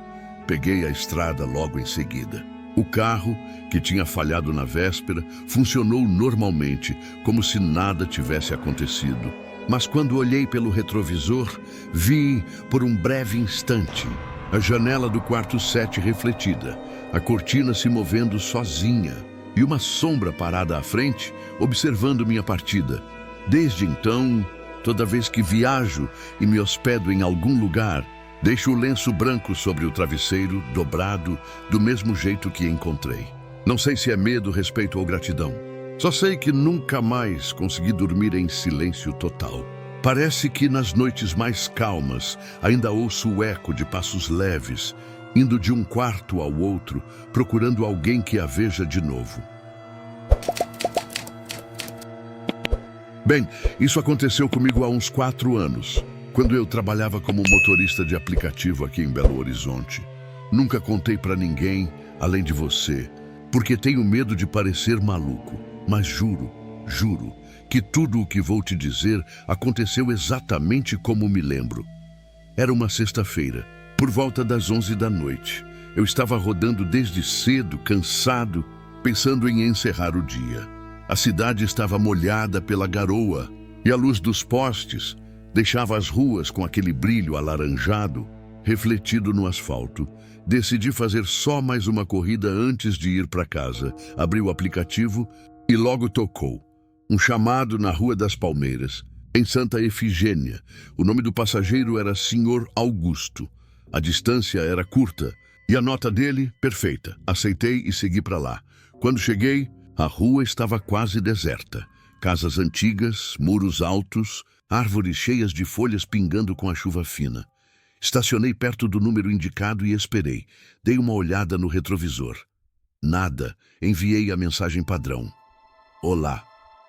Peguei a estrada logo em seguida. O carro, que tinha falhado na véspera, funcionou normalmente, como se nada tivesse acontecido. Mas quando olhei pelo retrovisor, vi, por um breve instante, a janela do quarto 7 refletida, a cortina se movendo sozinha e uma sombra parada à frente, observando minha partida. Desde então, toda vez que viajo e me hospedo em algum lugar, deixo o lenço branco sobre o travesseiro, dobrado, do mesmo jeito que encontrei. Não sei se é medo, respeito ou gratidão. Só sei que nunca mais consegui dormir em silêncio total. Parece que nas noites mais calmas ainda ouço o eco de passos leves, indo de um quarto ao outro, procurando alguém que a veja de novo. Bem, isso aconteceu comigo há uns 4 anos, quando eu trabalhava como motorista de aplicativo aqui em Belo Horizonte. Nunca contei pra ninguém, além de você, porque tenho medo de parecer maluco. Mas juro, que tudo o que vou te dizer aconteceu exatamente como me lembro. Era uma sexta-feira, por volta das 11 da noite. Eu estava rodando desde cedo, cansado, pensando em encerrar o dia. A cidade estava molhada pela garoa e a luz dos postes deixava as ruas com aquele brilho alaranjado refletido no asfalto. Decidi fazer só mais uma corrida antes de ir para casa. Abri o aplicativo e logo tocou. Um chamado na Rua das Palmeiras, em Santa Efigênia. O nome do passageiro era Sr. Augusto. A distância era curta e a nota dele perfeita. Aceitei e segui para lá. Quando cheguei, a rua estava quase deserta. Casas antigas, muros altos, árvores cheias de folhas pingando com a chuva fina. Estacionei perto do número indicado e esperei. Dei uma olhada no retrovisor. Nada. Enviei a mensagem padrão. Olá.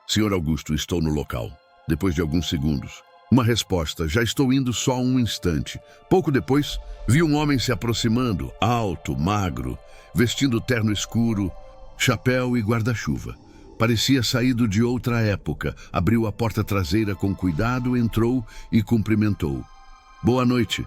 Senhor Augusto, estou no local. Depois de alguns segundos, uma resposta. Já estou indo só um instante. Pouco depois, vi um homem se aproximando, alto, magro, vestindo terno escuro, chapéu e guarda-chuva. Parecia saído de outra época. Abriu a porta traseira com cuidado, entrou e cumprimentou. Boa noite.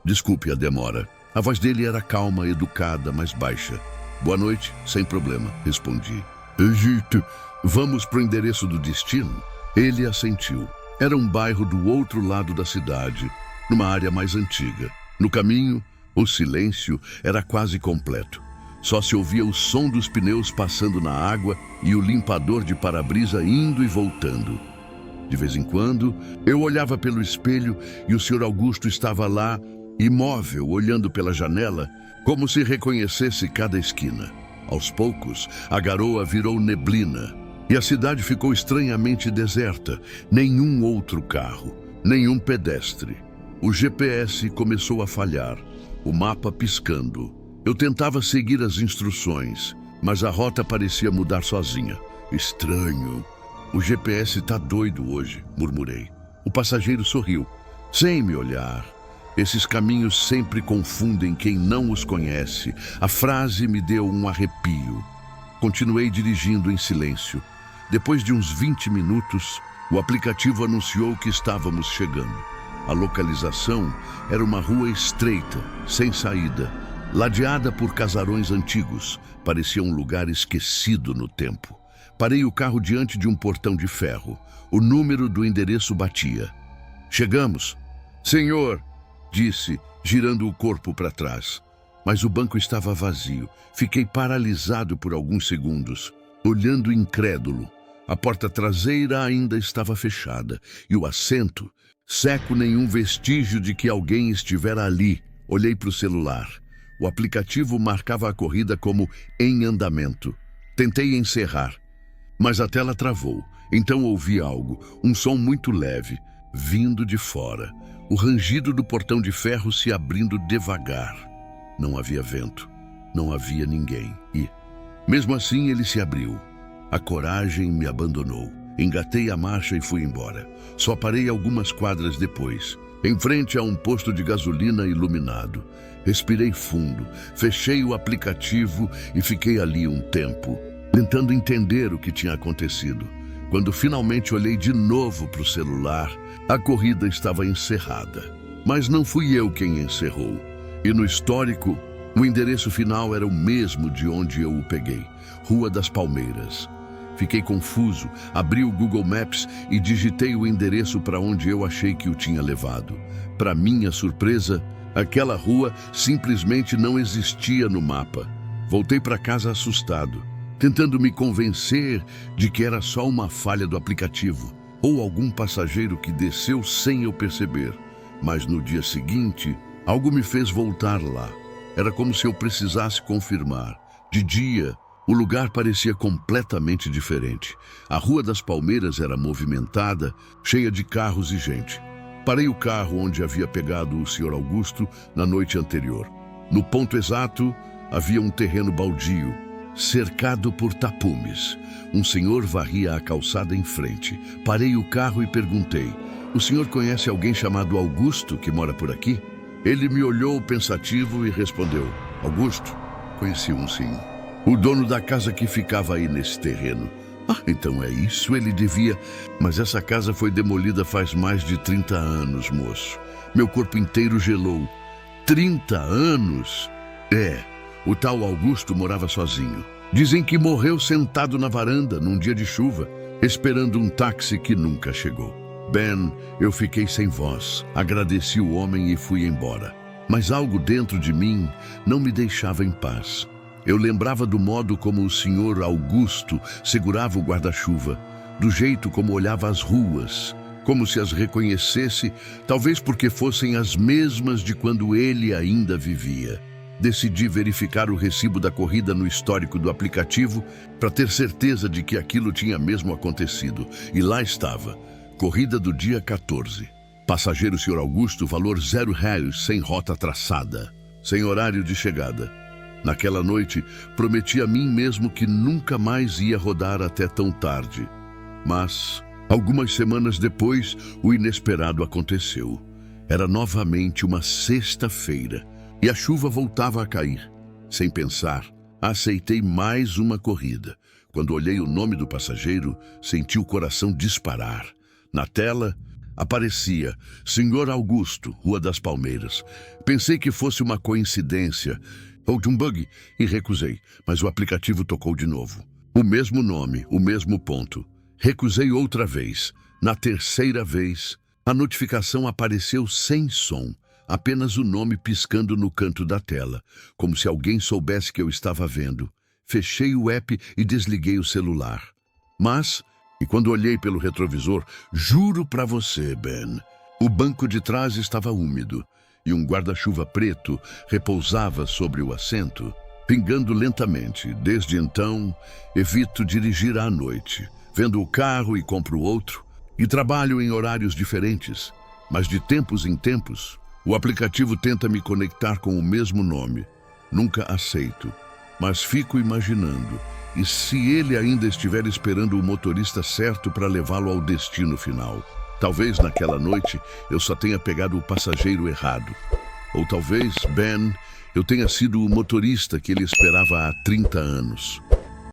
Desculpe a demora. A voz dele era calma, educada, mas baixa. Boa noite, sem problema, respondi. Egito, vamos pro endereço do destino? Ele assentiu. Era um bairro do outro lado da cidade, numa área mais antiga. No caminho, o silêncio era quase completo. Só se ouvia o som dos pneus passando na água e o limpador de para-brisa indo e voltando. De vez em quando, eu olhava pelo espelho e o Sr. Augusto estava lá, imóvel, olhando pela janela, como se reconhecesse cada esquina. Aos poucos, a garoa virou neblina e a cidade ficou estranhamente deserta. Nenhum outro carro, nenhum pedestre. O GPS começou a falhar, o mapa piscando. Eu tentava seguir as instruções, mas a rota parecia mudar sozinha. Estranho. O GPS tá doido hoje, murmurei. O passageiro sorriu, sem me olhar. Esses caminhos sempre confundem quem não os conhece. A frase me deu um arrepio. Continuei dirigindo em silêncio. Depois de uns 20 minutos, o aplicativo anunciou que estávamos chegando. A localização era uma rua estreita, sem saída, ladeada por casarões antigos. Parecia um lugar esquecido no tempo. Parei o carro diante de um portão de ferro. O número do endereço batia. Chegamos. Senhor, disse, girando o corpo para trás. Mas o banco estava vazio. Fiquei paralisado por alguns segundos, olhando incrédulo. A porta traseira ainda estava fechada e o assento, seco, nenhum vestígio de que alguém estivera ali. Olhei para o celular. O aplicativo marcava a corrida como em andamento. Tentei encerrar, mas a tela travou. Então ouvi algo, um som muito leve, vindo de fora. O rangido do portão de ferro se abrindo devagar. Não havia vento, não havia ninguém. E, mesmo assim, ele se abriu. A coragem me abandonou. Engatei a marcha e fui embora. Só parei algumas quadras depois, em frente a um posto de gasolina iluminado. Respirei fundo, fechei o aplicativo e fiquei ali um tempo, tentando entender o que tinha acontecido. Quando finalmente olhei de novo para o celular, a corrida estava encerrada. Mas não fui eu quem encerrou. E no histórico, o endereço final era o mesmo de onde eu o peguei, Rua das Palmeiras. Fiquei confuso, abri o Google Maps e digitei o endereço para onde eu achei que o tinha levado. Para minha surpresa, aquela rua simplesmente não existia no mapa. Voltei para casa assustado, tentando me convencer de que era só uma falha do aplicativo ou algum passageiro que desceu sem eu perceber. Mas no dia seguinte, algo me fez voltar lá. Era como se eu precisasse confirmar. De dia, o lugar parecia completamente diferente. A Rua das Palmeiras era movimentada, cheia de carros e gente. Parei o carro onde havia pegado o Sr. Augusto na noite anterior. No ponto exato, havia um terreno baldio, cercado por tapumes. Um senhor varria a calçada em frente. Parei o carro e perguntei: "O senhor conhece alguém chamado Augusto que mora por aqui?" Ele me olhou pensativo e respondeu: "Augusto? Conheci um, sim. O dono da casa que ficava aí nesse terreno." "Ah, então é isso, ele devia..." "Mas essa casa foi demolida faz mais de 30 anos, moço." Meu corpo inteiro gelou. 30 anos? É, o tal Augusto morava sozinho. Dizem que morreu sentado na varanda num dia de chuva, esperando um táxi que nunca chegou. Ben, eu fiquei sem voz, agradeci o homem e fui embora. Mas algo dentro de mim não me deixava em paz. Eu lembrava do modo como o senhor Augusto segurava o guarda-chuva, do jeito como olhava as ruas, como se as reconhecesse, talvez porque fossem as mesmas de quando ele ainda vivia. Decidi verificar o recibo da corrida no histórico do aplicativo para ter certeza de que aquilo tinha mesmo acontecido. E lá estava: corrida do dia 14. Passageiro Sr. Augusto, valor R$0, sem rota traçada, sem horário de chegada. Naquela noite, prometi a mim mesmo que nunca mais ia rodar até tão tarde. Mas, algumas semanas depois, o inesperado aconteceu. Era novamente uma sexta-feira e a chuva voltava a cair. Sem pensar, aceitei mais uma corrida. Quando olhei o nome do passageiro, senti o coração disparar. Na tela, aparecia Sr. Augusto, Rua das Palmeiras. Pensei que fosse uma coincidência ou de um bug e recusei, mas o aplicativo tocou de novo. O mesmo nome, o mesmo ponto. Recusei outra vez. Na terceira vez, a notificação apareceu sem som, apenas o nome piscando no canto da tela, como se alguém soubesse que eu estava vendo. Fechei o app e desliguei o celular. Mas, e quando olhei pelo retrovisor, juro pra você, Ben, o banco de trás estava úmido e um guarda-chuva preto repousava sobre o assento, pingando lentamente. Desde então, evito dirigir à noite. Vendo o carro e compro outro, e trabalho em horários diferentes. Mas de tempos em tempos, o aplicativo tenta me conectar com o mesmo nome. Nunca aceito, mas fico imaginando. E se ele ainda estiver esperando o motorista certo para levá-lo ao destino final? Talvez naquela noite eu só tenha pegado o passageiro errado. Ou talvez, Ben, eu tenha sido o motorista que ele esperava há 30 anos.